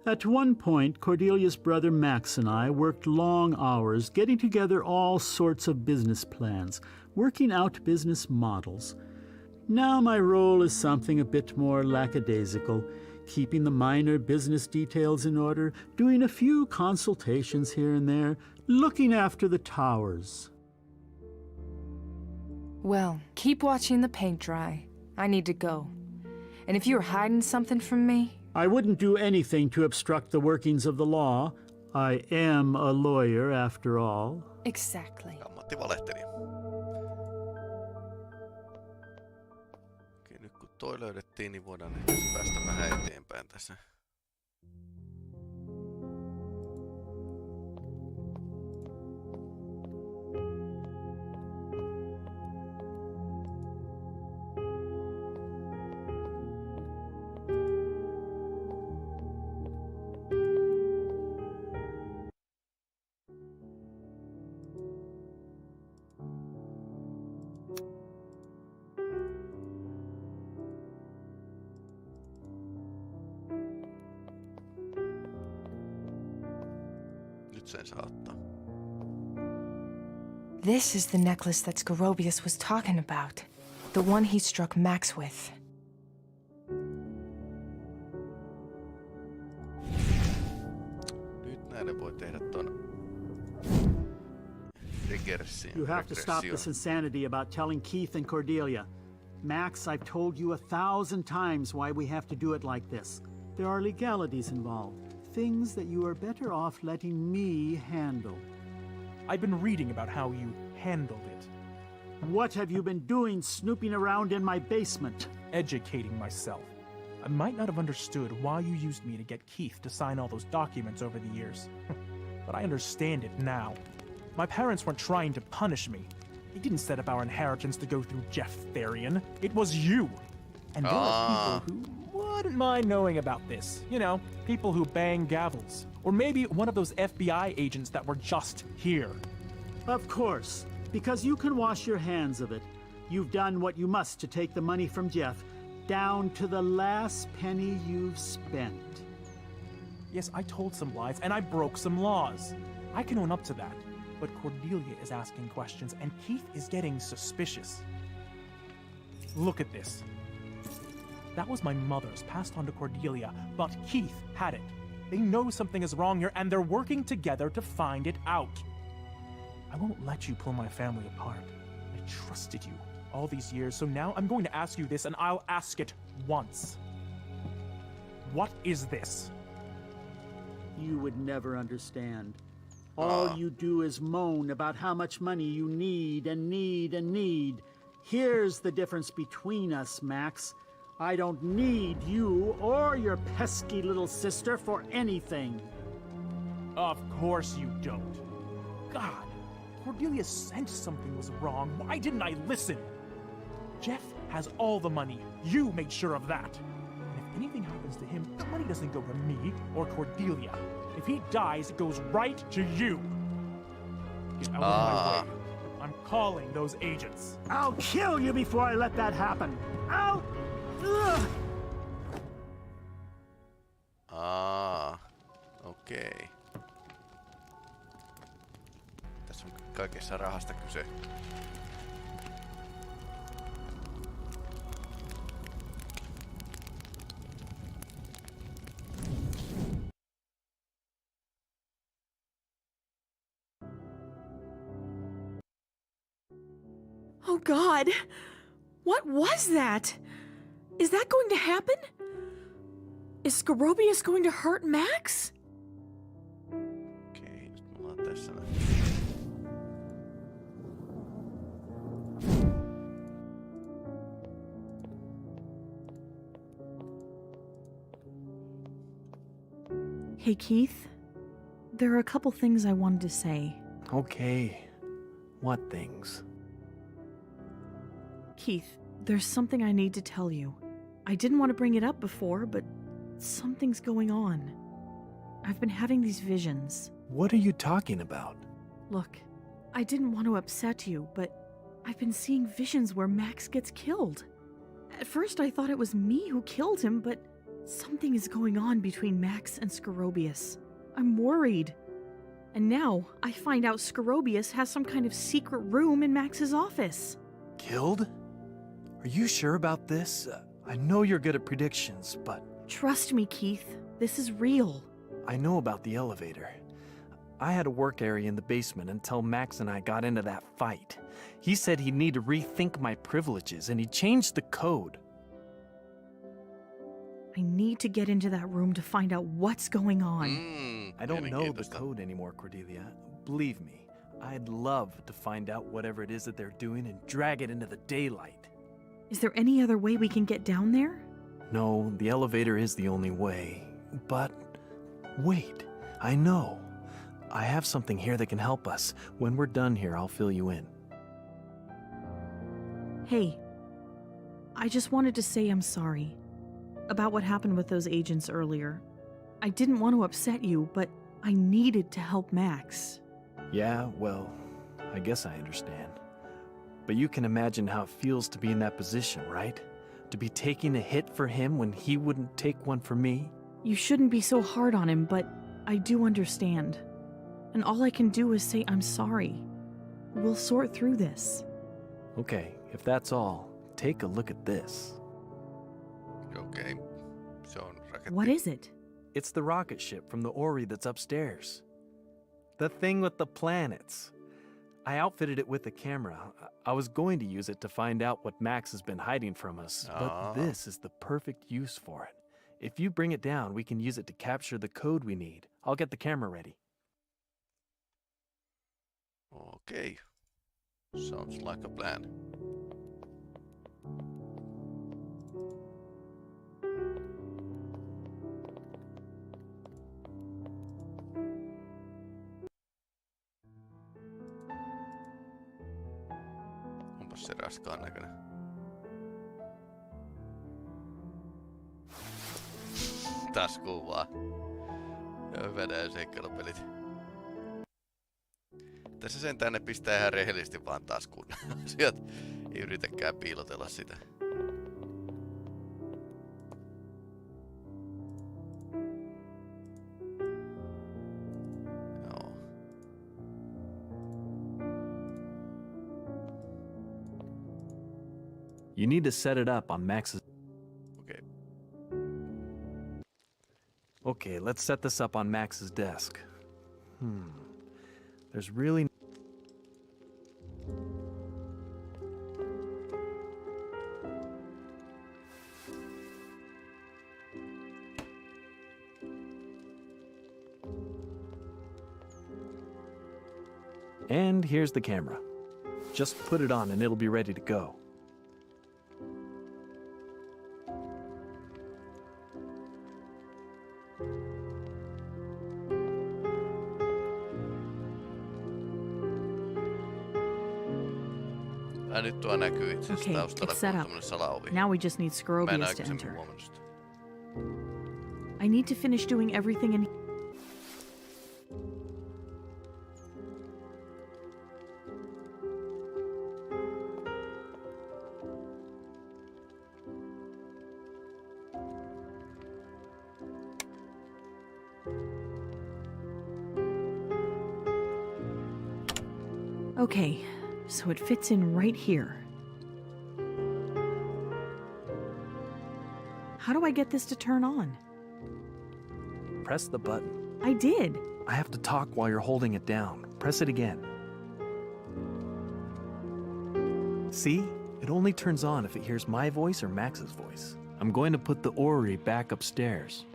S10: At one point, Cordelia's brother Max and I worked long hours getting together all sorts of business plans, working out business models. Now my role is something a bit more lackadaisical, keeping the minor business details in order, doing a few consultations here and there, looking after the towers.
S3: Well, keep watching the paint dry. I need to go. And if you're hiding something from me...
S10: I wouldn't do anything to obstruct the workings of the law. I am a lawyer, after all.
S3: Exactly.
S16: Ammattivalehtelija. Okei, nyt kun toi löydettiin, niin voidaan ehkä päästä vähän eteenpäin tässä.
S3: This is the necklace that Skorobius was talking about. The one he struck Max with.
S16: Nyt näille voi tehdä ton regression.
S10: You have to stop this insanity about telling Keith and Cordelia. Max, I've told you 1,000 times why we have to do it like this. There are legalities involved. Things that you are better off letting me handle.
S20: I've been reading about how you handled it.
S10: What have you been doing snooping around in my basement?
S20: Educating myself. I might not have understood why you used me to get Keith to sign all those documents over the years. But I understand it now. My parents weren't trying to punish me. They didn't set up our inheritance to go through Jeff Therian. It was you. And there are people who wouldn't mind knowing about this. You know, people who bang gavels. Or maybe one of those FBI agents that were just here.
S10: Of course, because you can wash your hands of it. You've done what you must to take the money from Jeff, down to the last penny you've spent.
S20: Yes, I told some lies, and I broke some laws. I can own up to that. But Cordelia is asking questions, and Keith is getting suspicious. Look at this.
S17: That was my mother's, passed on to Cordelia, but Keith had it. They know something is wrong here, and they're working together to find it out. I won't let you pull my family apart. I trusted you all these years, so now I'm going to ask you this, and I'll ask it once. What is this?
S10: You would never understand. All you do is moan about how much money you need and need and need. Here's the difference between us, Max. I don't need you or your pesky little sister for anything.
S17: Of course you don't. God, Cordelia sensed something was wrong. Why didn't I listen? Jeff has all the money. You made sure of that. And if anything happens to him, the money doesn't go to me or Cordelia. If he dies, it goes right to you. Get out of my way. I'm calling those agents.
S10: I'll kill you before I let that happen. I'll... Ugh.
S16: Okei. Tässä on kaikessa rahasta kyse.
S2: Oh God! What was that? Is that going to happen? Is Scorobius going to hurt Max?
S16: Okei, nyt me ollaan tässä näin.
S2: Hey Keith, there are a couple things I wanted to say.
S21: Okay. What things?
S2: Keith, there's something I need to tell you. I didn't want to bring it up before, but something's going on. I've been having these visions.
S21: What are you talking about?
S2: Look, I didn't want to upset you, but I've been seeing visions where Max gets killed. At first I thought it was me who killed him, but something is going on between Max and Scorobius. I'm worried. And now I find out Scorobius has some kind of secret room in Max's office.
S21: Killed? Are you sure about this? I know you're good at predictions, but...
S2: Trust me, Keith. This is real.
S21: I know about the elevator. I had a work area in the basement until Max and I got into that fight. He said he'd need to rethink my privileges, and he changed the code.
S2: I need to get into that room to find out what's going on.
S21: I don't know the code anymore, Cordelia. Believe me, I'd love to find out whatever it is that they're doing and drag it into the daylight.
S2: Is there any other way we can get down there?
S21: No, the elevator is the only way. But wait, I know. I have something here that can help us. When we're done here, I'll fill you in.
S2: Hey, I just wanted to say I'm sorry about what happened with those agents earlier. I didn't want to upset you, but I needed to help Max.
S21: Yeah, well, I guess I understand. But you can imagine how it feels to be in that position, right? To be taking a hit for him when he wouldn't take one for me?
S2: You shouldn't be so hard on him, but I do understand. And all I can do is say I'm sorry. We'll sort through this.
S21: Okay, if that's all, take a look at this.
S16: Okay. Se on raketti.
S2: What is it?
S21: It's the rocket ship from the Ori that's upstairs. The thing with the planets. I outfitted it with a camera. I was going to use it to find out what Max has been hiding from us, but this is the perfect use for it. If you bring it down, we can use it to capture the code we need. I'll get the camera ready.
S16: Okay. Sounds like a plan. Onpas se raskaan näköinen. Taskuun vaan. Ja hyvä nää seikkailupelit. Tässä sentään ne pistää ihan rehellisesti vaan taskuun asiat. Ei yritäkään piilotella sitä. Joo.
S21: You need to set it up on Max's...
S16: Okei.
S21: Okay, let's set this up on Max's desk. There's really... And here's the camera. Just put it on and it'll be ready to go.
S16: Nyt tuo näkyy itse asiassa
S2: Okay,
S16: taustalla,
S2: it's set
S16: kun on
S2: up.
S16: tämmönen salaovi.
S2: Now we just need
S16: Mä en
S2: Scrobius to
S16: aikaisemmin
S2: enter.
S16: huomannut sitä.
S2: I need to finish doing everything in. Okay, so it fits in right here. How do I get this to turn on?
S21: Press the button.
S2: I did.
S21: I have to talk while you're holding it down. Press it again. See? It only turns on if it hears my voice or Max's voice. I'm going to put the orrery back upstairs.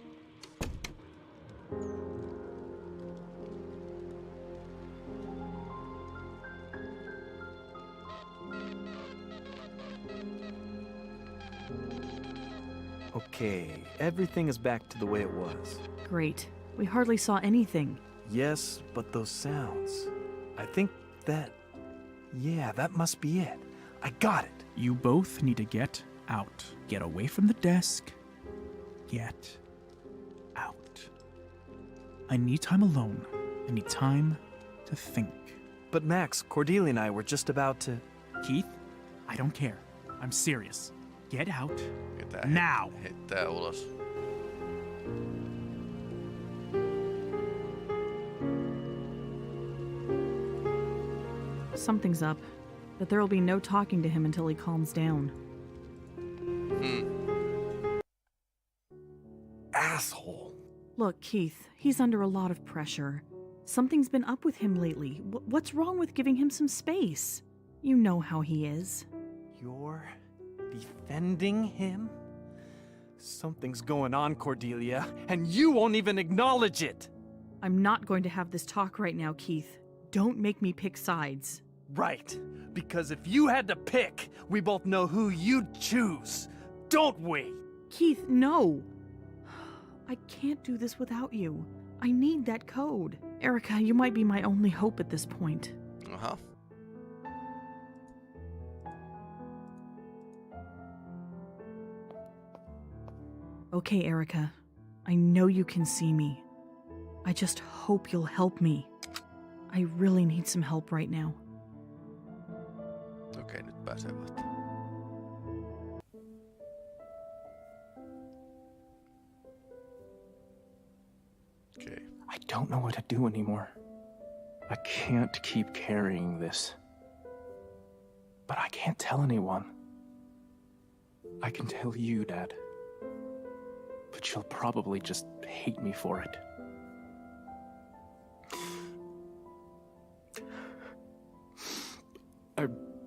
S21: Okay, everything is back to the way it was.
S2: Great. We hardly saw anything.
S21: Yes, but those sounds. I think that... Yeah, that must be it. I got it.
S20: You both need to get out. Get away from the desk. Get out. I need time alone. I need time to think.
S21: But Max, Cordelia and I were just about to...
S20: Keith, I don't care. I'm serious. Get out
S16: Pitää
S20: now.
S16: heittää ulos.
S2: Something's up, but there will be no talking to him until he calms down.
S21: Asshole.
S2: Look, Keith, he's under a lot of pressure. Something's been up with him lately. What's wrong with giving him some space? You know how he is.
S21: You're defending him? Something's going on, Cordelia, and you won't even acknowledge it!
S2: I'm not going to have this talk right now, Keith. Don't make me pick sides.
S21: Right, because if you had to pick, we both know who you'd choose, don't we?
S2: Keith, no! I can't do this without you. I need that code. Erica, you might be my only hope at this point.
S16: Uh-huh.
S2: Okay, Erica. I know you can see me. I just hope you'll help me. I really need some help right now.
S16: Okei, nyt pääsee vasta. Okay.
S17: I don't know what to do anymore. I can't keep carrying this. But I can't tell anyone. I can tell you, Dad. But you'll probably just hate me for it.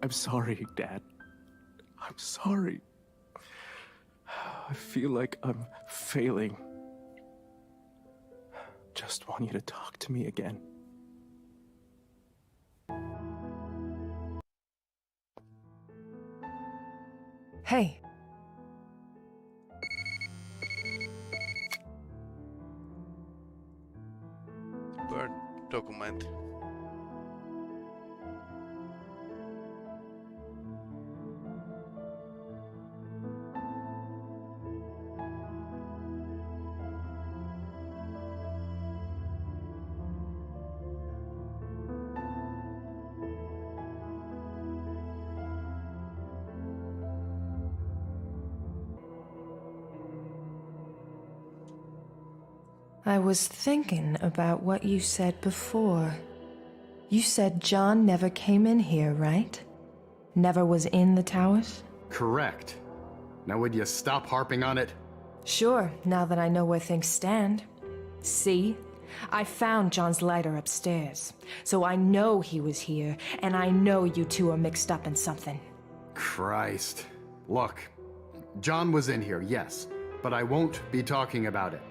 S17: I'm sorry, Dad. I'm sorry. I feel like I'm failing. Just want you to talk to me again.
S3: Hey.
S16: Word document.
S1: I was thinking about what you said before. You said John never came in here, right? Never was in the towers?
S8: Correct. Now would you stop harping on it?
S1: Sure, now that I know where things stand. See? I found John's lighter upstairs. So I know he was here, and I know you two are mixed up in something.
S8: Christ. Look, John was in here, yes, but I won't be talking about it.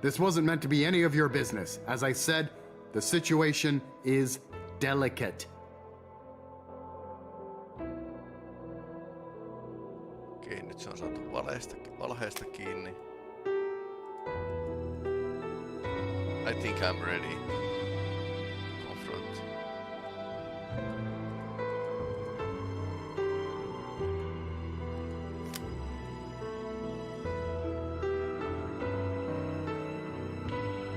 S8: This wasn't meant to be any of your business. As I said, the situation is delicate.
S16: Okei, nyt se on saatu valheesta kiinni. I think I'm ready. Confront.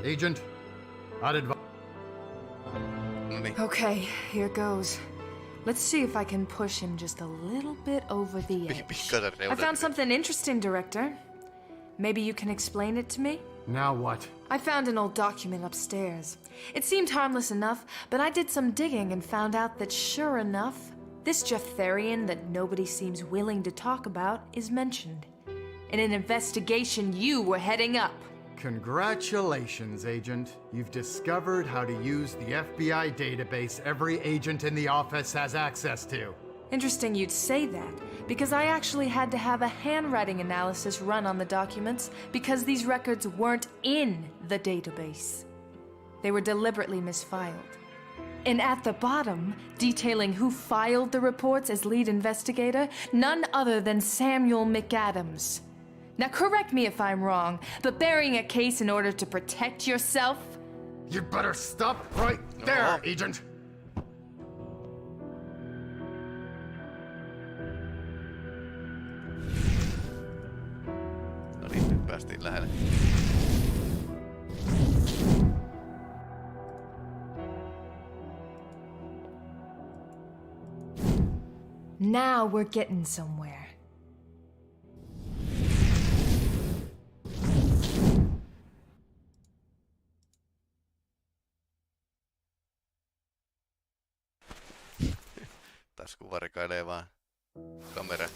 S8: Agent, I'd advise.
S1: Okay, here goes. Let's see if I can push him just a little bit over the edge. I found something interesting, Director. Maybe you can explain it to me?
S8: Now what?
S1: I found an old document upstairs. It seemed harmless enough, but I did some digging and found out that sure enough, this Jeftherian that nobody seems willing to talk about is mentioned. In an investigation you were heading up.
S8: Congratulations, Agent. You've discovered how to use the FBI database every agent in the office has access to.
S1: Interesting you'd say that, because I actually had to have a handwriting analysis run on the documents because these records weren't in the database. They were deliberately misfiled. And at the bottom, detailing who filed the reports as lead investigator, none other than Samuel McAdams. Now correct me if I'm wrong, but burying a case in order to protect yourself?
S8: You better stop right there, Agent!
S16: No niin, nyt päästiin lähelle.
S1: Now we're getting somewhere.
S16: Tasku varkailee vaan kamera.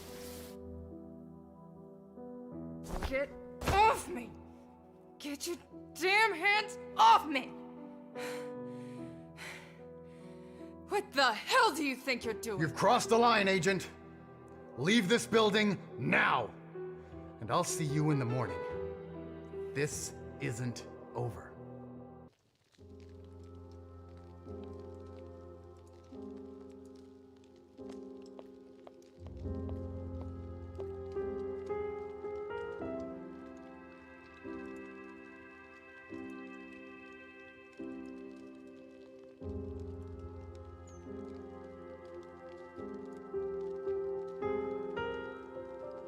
S1: Get off me! Get your damn hands off me! What the hell do you think you're doing?
S8: You've crossed the line, Agent. Leave this building now. And I'll see you in the morning. This isn't over.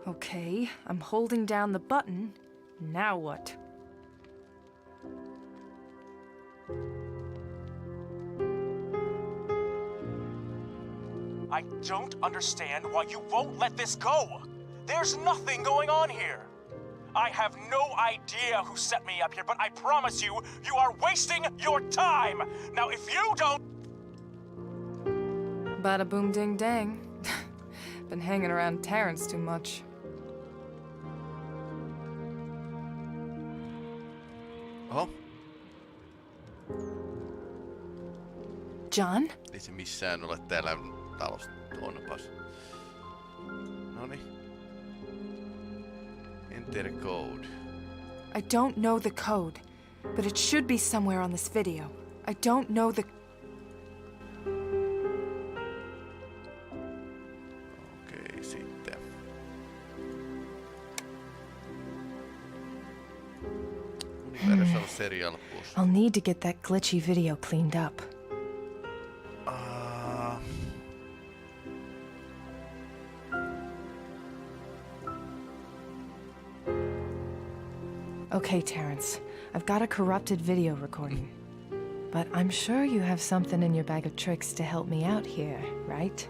S1: Okay, I'm holding down the button. Now what?
S5: I don't understand why you won't let this go. There's nothing going on here. I have no idea who set me up here, but I promise you, you are wasting your time. Now, if you don't...
S1: Bada boom ding dang. Been hanging around Terrence too much.
S16: Oho.
S1: John?
S16: Ei se missään ole täällä talossa tuonnepas. Noniin. Enter code.
S1: I don't know the code, but it should be somewhere on this video. I don't know the...
S16: Okei, sitten. Universal Serial Plus.
S1: I'll need to get that glitchy video cleaned up. Okay, Terrence. I've got a corrupted video recording. But I'm sure you have something in your bag of tricks to help me out here, right?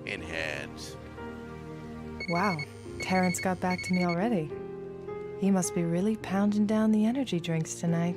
S16: Enhance.
S1: Wow, Terrence got back to me already. He must be really pounding down the energy drinks tonight.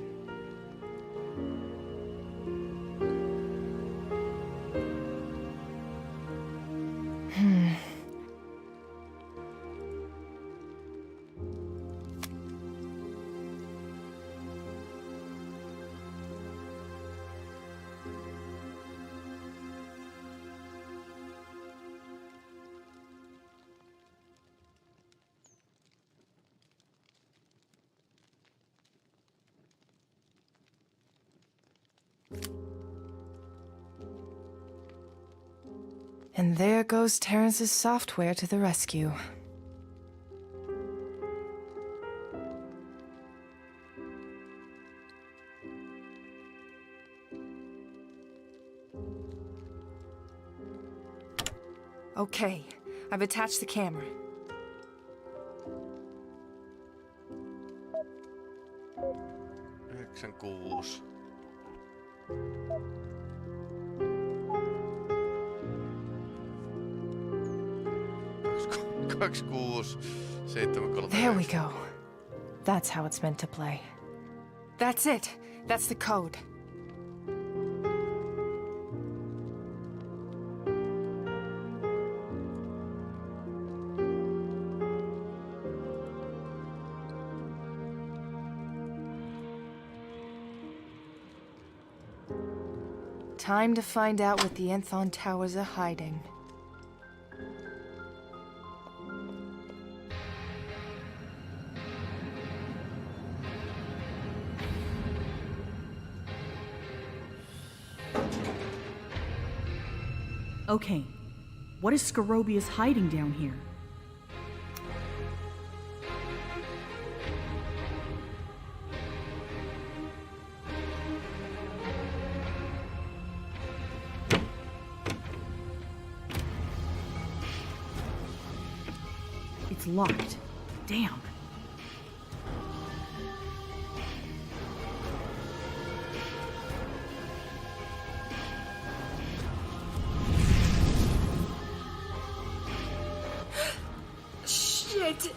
S3: And there goes Terrence's software to the rescue. Okay, I've attached the camera.
S16: Kuus. 26, 7,
S3: There we go. That's how it's meant to play. That's it. That's the code. Time to find out what the Enthon Towers are hiding.
S2: Okay, what is Scorobius hiding down here? It's locked. Damn.
S3: Shit!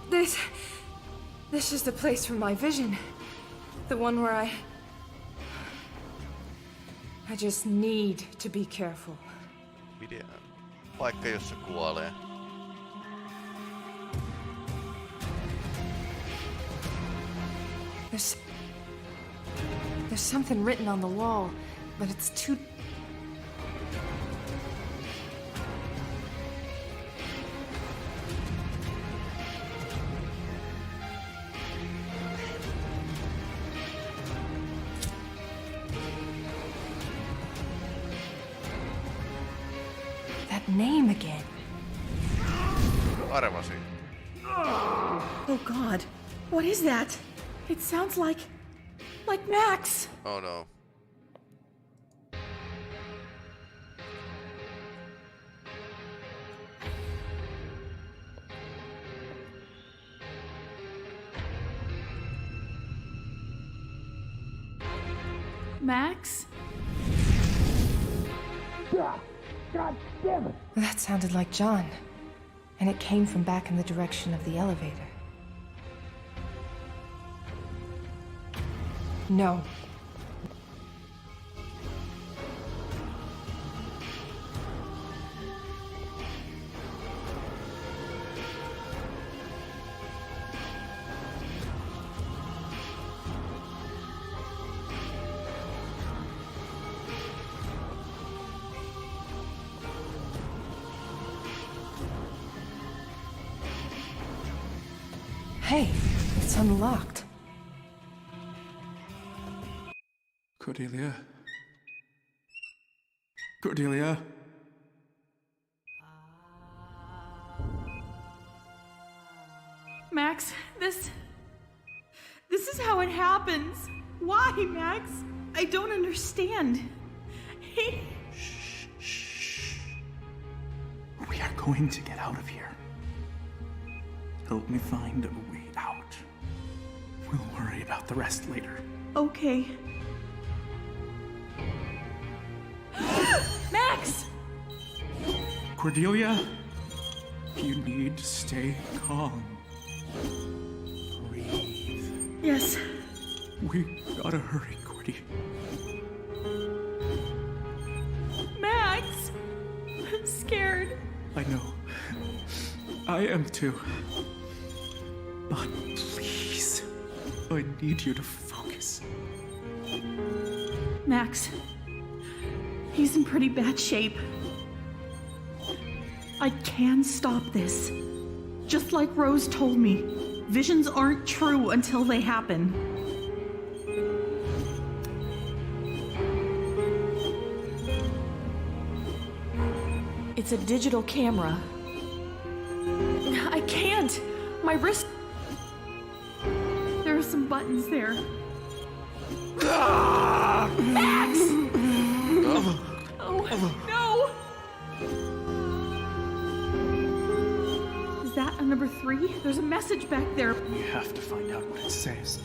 S3: This is the place from my vision. The one where I just need to be careful.
S16: Paikka, jossa kuolee.
S3: There's something written on the wall, but it's too... That name again.
S16: Arvasin.
S2: Oh God, what is that? It sounds like Max.
S16: Oh no.
S2: Max?
S3: God damn it! That sounded like John. And it came from back in the direction of the elevator. No. Hey, it's unlocked.
S6: Cordelia? Cordelia?
S2: Max, this is how it happens. Why, Max? I don't understand.
S6: Shh. We are going to get out of here. Help me find a way out. We'll worry about the rest later.
S2: Okay. Max!
S6: Cordelia, you need to stay calm. Breathe.
S2: Yes.
S6: We gotta hurry, Cordy.
S2: Max! I'm scared.
S6: I know. I am too. But please, I need you to focus.
S2: Max, he's in pretty bad shape. I can stop this. Just like Rose told me, visions aren't true until they happen. It's a digital camera. I can't! My wrist... There are some buttons there. Max! Oh, no! Is that a number 3? There's a message back there.
S6: We have to find out what it says.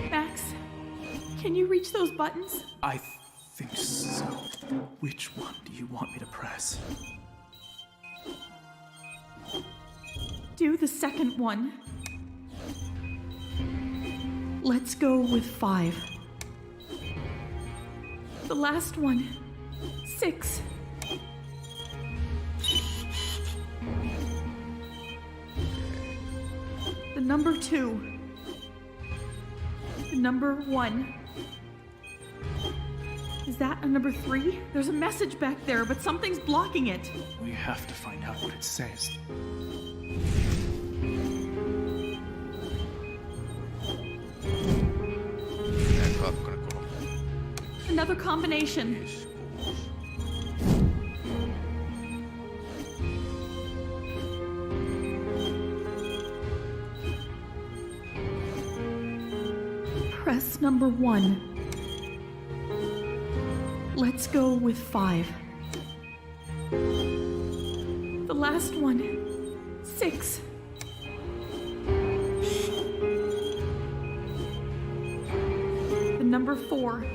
S2: Max, can you reach those buttons?
S6: I think so. Which one do you want me to press?
S2: Do the second one. Let's go with 5. The last one. 6. The number 2. The number 1. Is that a number 3? There's a message back there, but something's blocking it.
S6: We have to find out what it says.
S2: Another combination. Press number 1. Let's go with 5. The last one. 6. The number 4.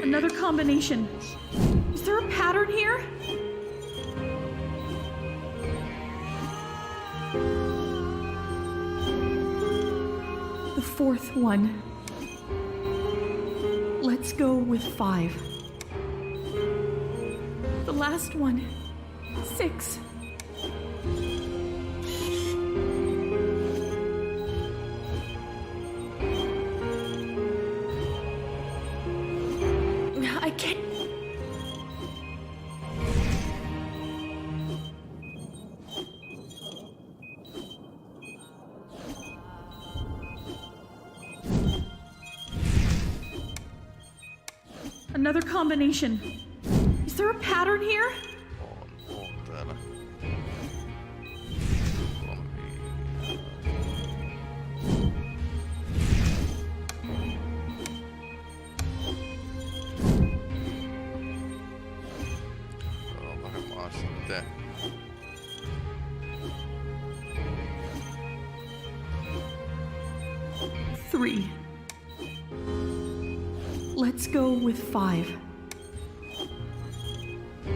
S2: Another combination. Is there a pattern here? The 4th one. Let's go with 5. The last one. 6. I can't. Another combination. Is there a pattern here?
S16: On täällä. On varmaan sitten.
S2: Three. Let's go with 5.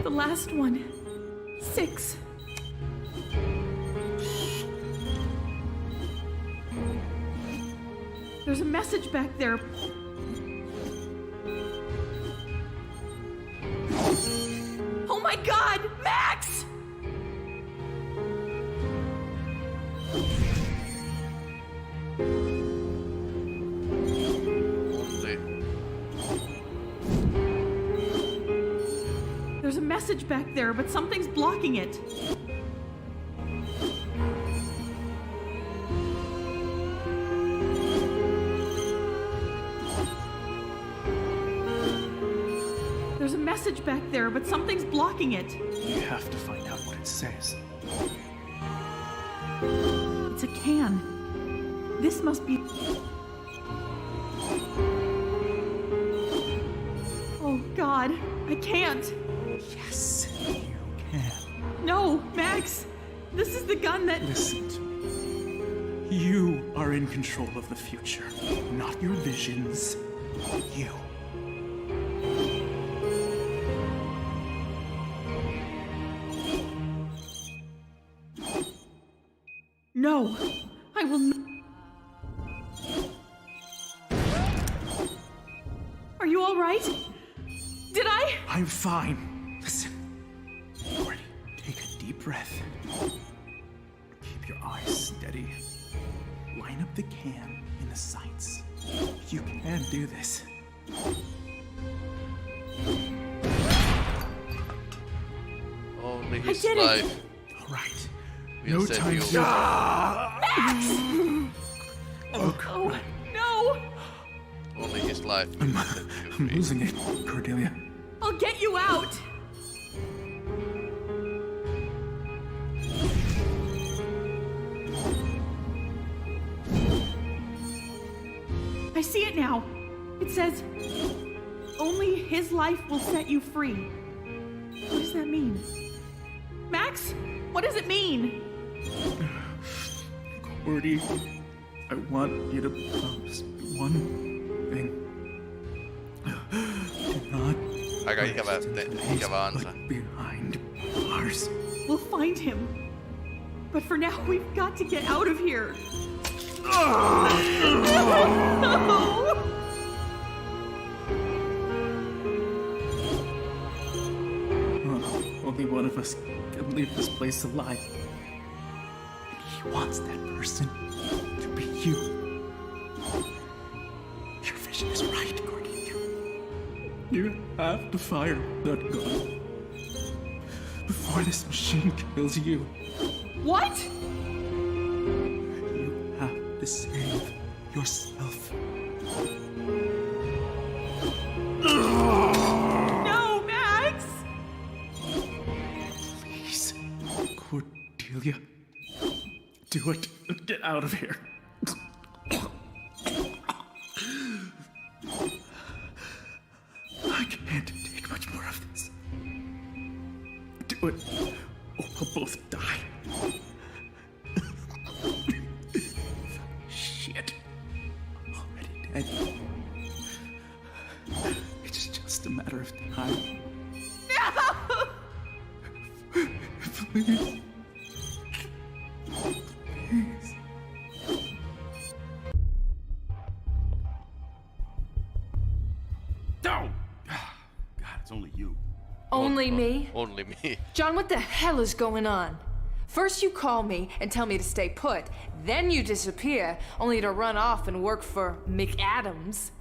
S2: The last one. 6. There's a message back there. Oh my God, Max! There's a message back there, but something's blocking it. There's a message back there, but something's blocking it.
S6: We have to find out what it says.
S2: It's a can. This must be... Oh God, I can't.
S6: Yes, you can.
S2: No, Max! This is the gun that...
S6: Listen to me. You are in control of the future. Not your visions. You.
S2: No, I will not. Are you all right? Did I?
S6: I'm fine. Listen. Morty, take a deep breath. Keep your eyes
S20: Eddie. Line up the can in the sights. You can do this.
S16: Only his
S20: did it!
S16: life.
S20: All right.
S16: We'll
S20: No
S16: save
S20: time
S16: you.
S20: to...
S2: Oh, no!
S16: Only his life. will set you
S20: I'm
S16: free.
S20: losing it, Cordelia.
S2: I'll get you out! I see it now. It says, only his life will set you free. What does that mean? Max, what does it mean?
S20: Cordy, I want you to promise one thing. Do not
S16: Aika ikävä ansa.
S20: behind bars.
S2: We'll find him. But for now, we've got to get out of here.
S20: Only one of us can leave this place alive. And he wants that person to be you. Your vision is right, Cordelia. You have to fire that gun before this machine kills you.
S2: What?
S20: You have to save yourself.
S2: No, Max!
S20: Please, Cordelia, do it and get out of here. I can't take much more of this. Do it, or we'll both die. Shit. Already dead. It's just a matter of time.
S2: No!
S20: Please. Please.
S11: No! God, it's only you.
S1: Only me?
S16: Only me.
S1: John, what the hell is going on? First you call me and tell me to stay put, then you disappear, only to run off and work for McAdams.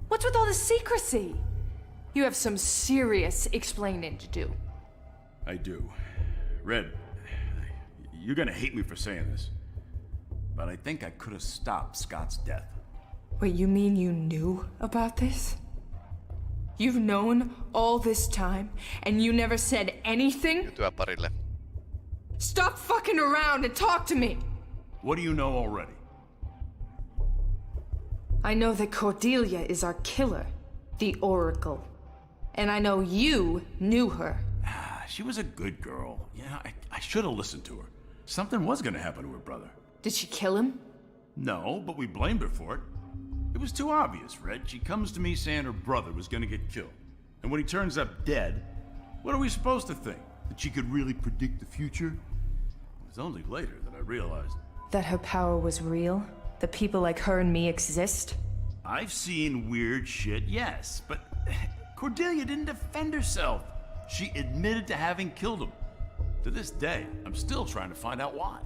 S1: What's with all the secrecy? You have some serious explaining to do.
S11: I do. Red, you're gonna hate me for saying this, but I think I could have stopped Scott's death.
S1: Wait, you mean you knew about this? You've known all this time, and you never said anything?
S16: Työparille.
S1: Stop fucking around and talk to me!
S11: What do you know already?
S1: I know that Cordelia is our killer, the Oracle. And I know you knew her.
S11: She was a good girl. Yeah, I should have listened to her. Something was gonna happen to her brother.
S1: Did she kill him?
S11: No, but we blamed her for it. It was too obvious, Red. She comes to me saying her brother was gonna get killed. And when he turns up dead, what are we supposed to think? That she could really predict the future? It was only later that I realized.
S1: That her power was real? That people like her and me exist?
S11: I've seen weird shit, yes, but Cordelia didn't defend herself. She admitted to having killed him. To this day, I'm still trying to find out why.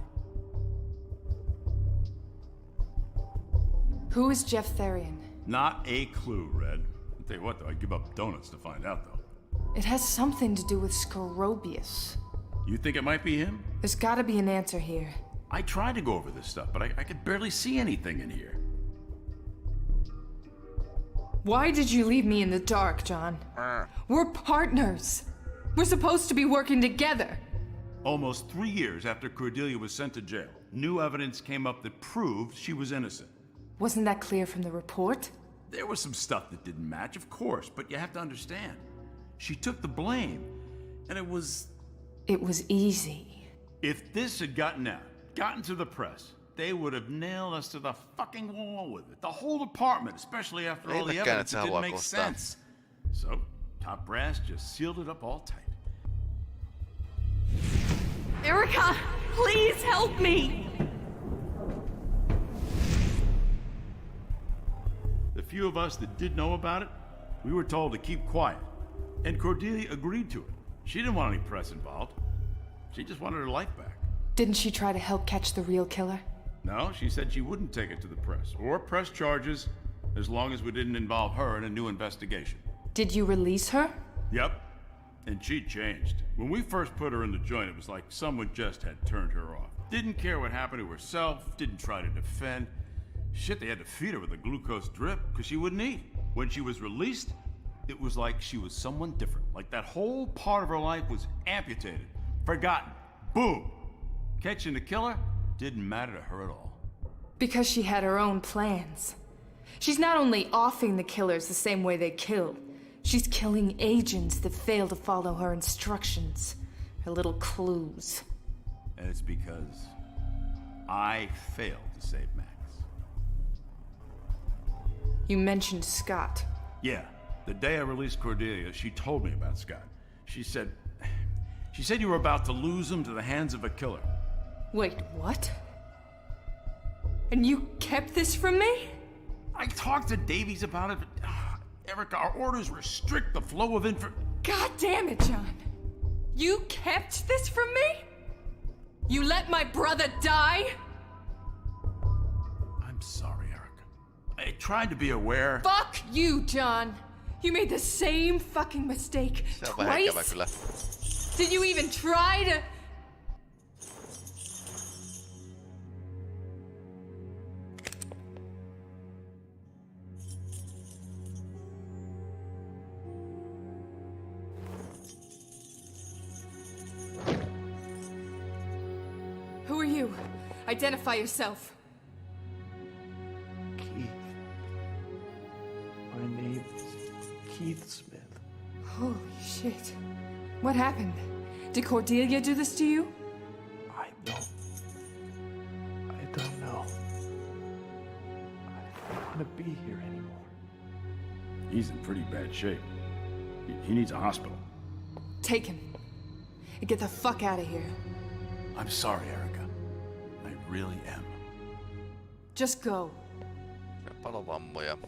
S1: Who is Jeff Therian?
S11: Not a clue, Red. I'll tell you what, though, I'd give up donuts to find out, though.
S1: It has something to do with Scorobius.
S11: You think it might be him?
S1: There's gotta be an answer here.
S11: I tried to go over this stuff, but I could barely see anything in here.
S1: Why did you leave me in the dark, John? We're partners. We're supposed to be working together.
S11: Almost 3 years after Cordelia was sent to jail, new evidence came up that proved she was innocent.
S1: Wasn't that clear from the report?
S11: There was some stuff that didn't match, of course, but you have to understand. She took the blame, and it was...
S1: It was easy.
S11: If this had gotten out, gotten to the press, they would have nailed us to the fucking wall with it. The whole department, especially after all the evidence, it didn't make sense. So, top brass just sealed it up all tight.
S2: Erica, please help me!
S11: The few of us that did know about it, we were told to keep quiet. And Cordelia agreed to it. She didn't want any press involved. She just wanted her life back.
S1: Didn't she try to help catch the real killer?
S11: No, she said she wouldn't take it to the press, or press charges, as long as we didn't involve her in a new investigation.
S1: Did you release her?
S11: Yep. And she changed. When we first put her in the joint, it was like someone just had turned her off. Didn't care what happened to herself, didn't try to defend. Shit, they had to feed her with a glucose drip because she wouldn't eat. When she was released, it was like she was someone different. Like that whole part of her life was amputated, forgotten. Boom! Catching the killer didn't matter to her at all.
S1: Because she had her own plans. She's not only offing the killers the same way they kill, she's killing agents that fail to follow her instructions, her little clues.
S11: And it's because I failed to save Max.
S1: You mentioned Scott.
S11: Yeah, the day I released Cordelia, she told me about Scott. She said you were about to lose him to the hands of a killer.
S1: Wait, what? And you kept this from me?
S11: I talked to Davies about it, but Erica, our orders restrict the flow of info.
S1: God damn it, John. You kept this from me? You let my brother die?
S11: I'm sorry, Erica. I tried to be aware.
S1: Fuck you, John. You made the same fucking mistake twice. Did you even try to... Who are you? Identify yourself.
S17: Keith. My name is Keith Smith.
S1: Holy shit. What happened? Did Cordelia do this to you?
S17: I don't know. I don't want to be here anymore.
S11: He's in pretty bad shape. He needs a hospital.
S1: Take him. And get the fuck out of here.
S11: I'm sorry, Erica. I really am.
S1: Just go.
S16: Palovammoja.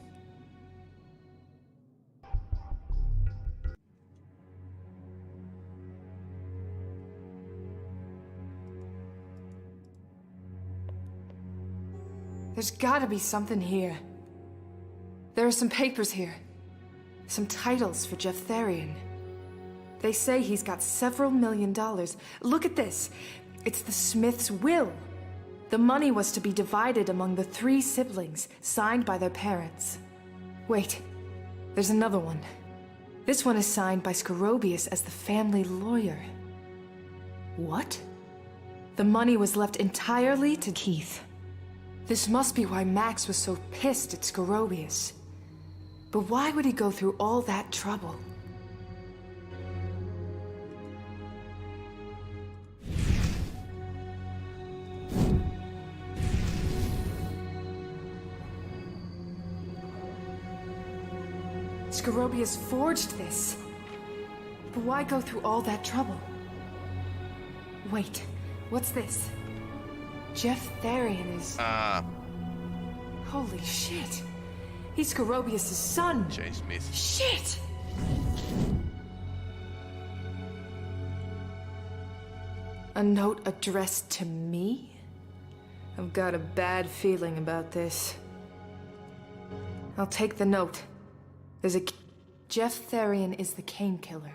S1: There's gotta be something here. There are some papers here. Some titles for Jeff Therian. They say he's got several $1 million. Look at this. It's the Smiths' will. The money was to be divided among the 3 siblings, signed by their parents. Wait, there's another one. This one is signed by Scorobius as the family lawyer. What? The money was left entirely to Keith. This must be why Max was so pissed at Scorobius. But why would he go through all that trouble? Scorobius forged this. But why go through all that trouble? Wait, what's this? Jeff Therian is... Holy shit. He's Scorobius' son.
S16: Jay Smith.
S1: Shit! A note addressed to me? I've got a bad feeling about this. I'll take the note. There's a... Jeff Therian is the Kane killer.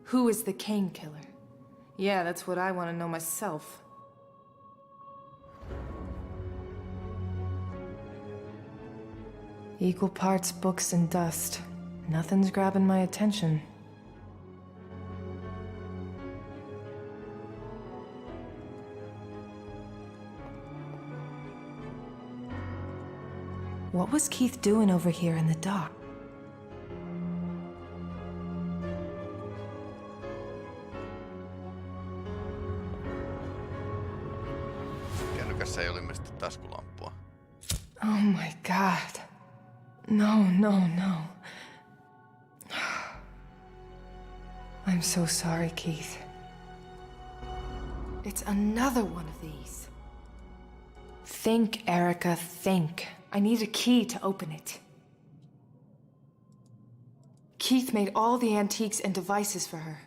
S1: Who is the Kane killer? Yeah, that's what I want to know myself. Equal parts books and dust. Nothing's grabbing my attention. What was Keith doing over here in the dock?
S16: Kännykässä ei ole ilmeisesti taskulampua.
S1: Oh my god. No, no, no. I'm so sorry, Keith. It's another one of these. Think, Erica, think. I need a key to open it. Keith made all the antiques and devices for her.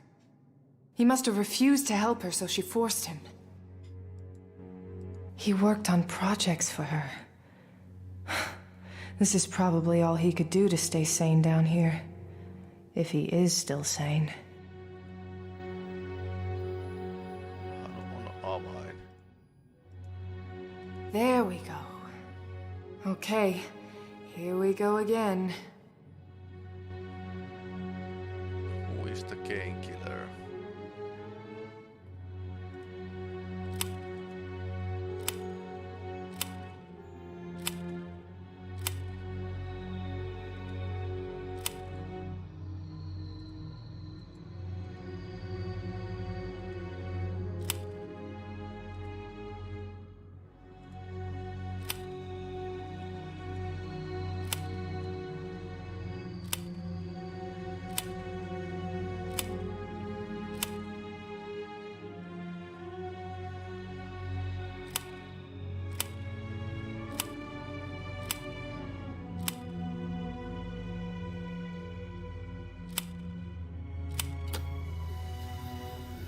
S1: He must have refused to help her, so she forced him.
S3: He worked on projects for her. This is probably all he could do to stay sane down here. If he is still sane. There we go. Okay, here we go again.
S16: Who is the game killer?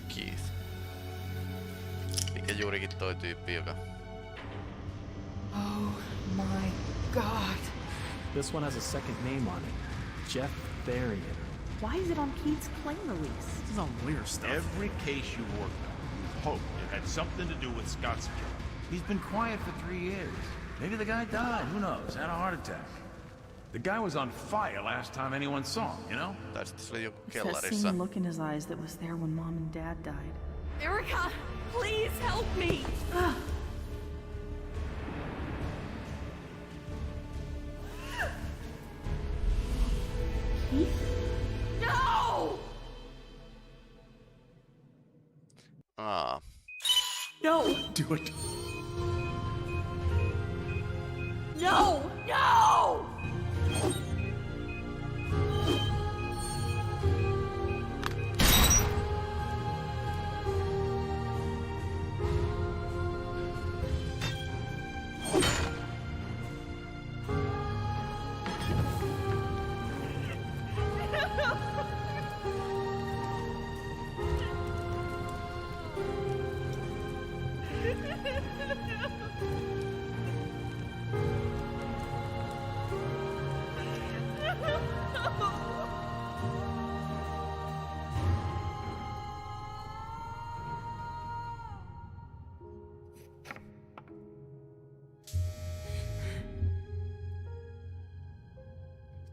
S16: Keith. Mikä juurikin toi tyyppi, joka...
S3: Oh my god.
S17: This one has a second name on it. Jeff Varian.
S2: Why is it on Keith's claim release?
S20: This is all lawyer stuff.
S11: Every case you worked on, you hoped it had something to do with Scott's killing. He's been quiet for 3 years. Maybe the guy died, who knows, had a heart attack. The guy was on fire last time anyone saw him, you know?
S16: Tai sitten se oli joku
S2: It's that
S16: kellarissa.
S2: same look in his eyes that was there when Mom and Dad died.
S4: Erica, please help me!
S2: Keith?
S4: No!
S16: Aa.
S2: No!
S20: Do it.
S4: No! No!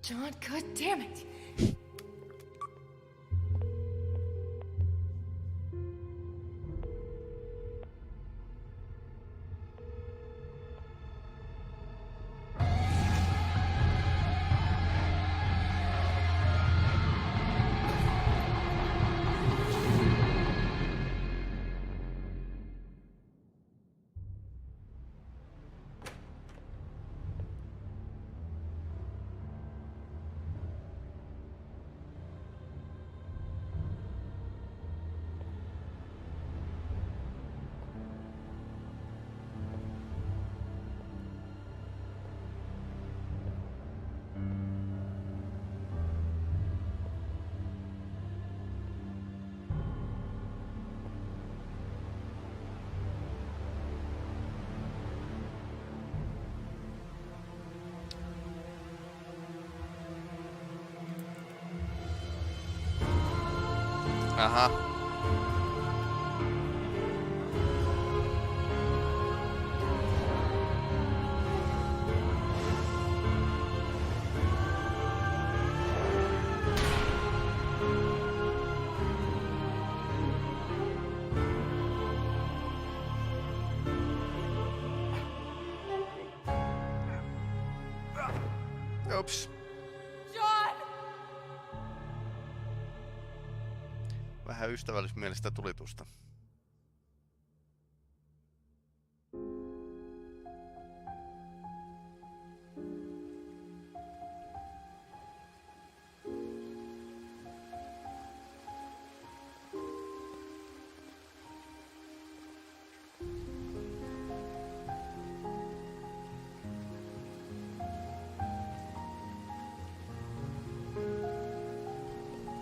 S3: John, god damn it!
S16: Aha. Oops.
S4: John!
S16: Vähän ystävällismielistä tulitusta.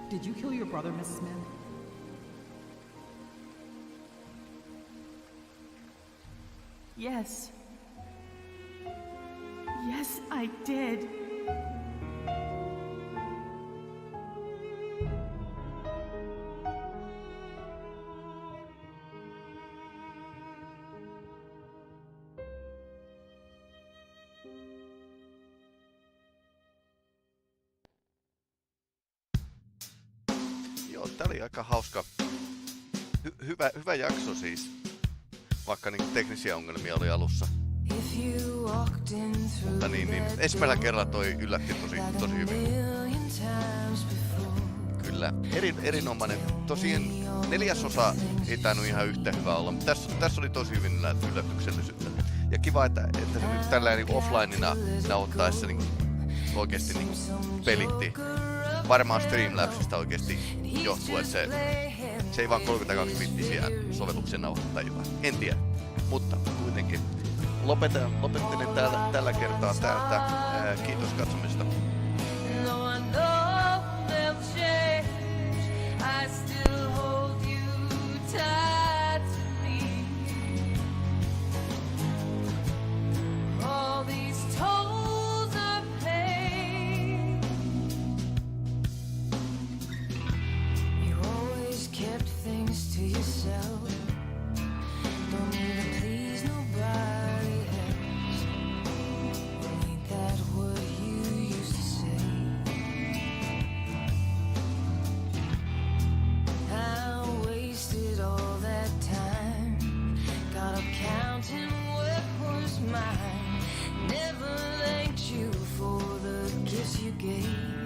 S12: Did you kill your brother, Mrs. Smith?
S2: Yes. Yes, I did.
S16: Joo, tää oli aika hauska. Hyvä jakso siis. Vaikka niin teknisiä ongelmia oli alussa. Mutta niin, ensimmäisellä kerralla toi yllätti tosi hyvin. Kyllä, erinomainen. Tosin 4. osa ei tainnut ihan yhtä hyvä olla, mutta tässä oli tosi hyvin yllätyksellisyyttä. Ja kiva, että se nyt tällä niin offlineina nauhoittaessa niin oikeesti niin pelitti. Varmaan Streamlabsista oikeesti johtuu, että se ei vaan 32-bittisiä sovelluksen nauhoittaa jotain. En tiedä, mutta kuitenkin. Lopettelen tällä kertaa täältä. Kiitos katsomisesta.
S7: Never thanked you for the gifts you gave.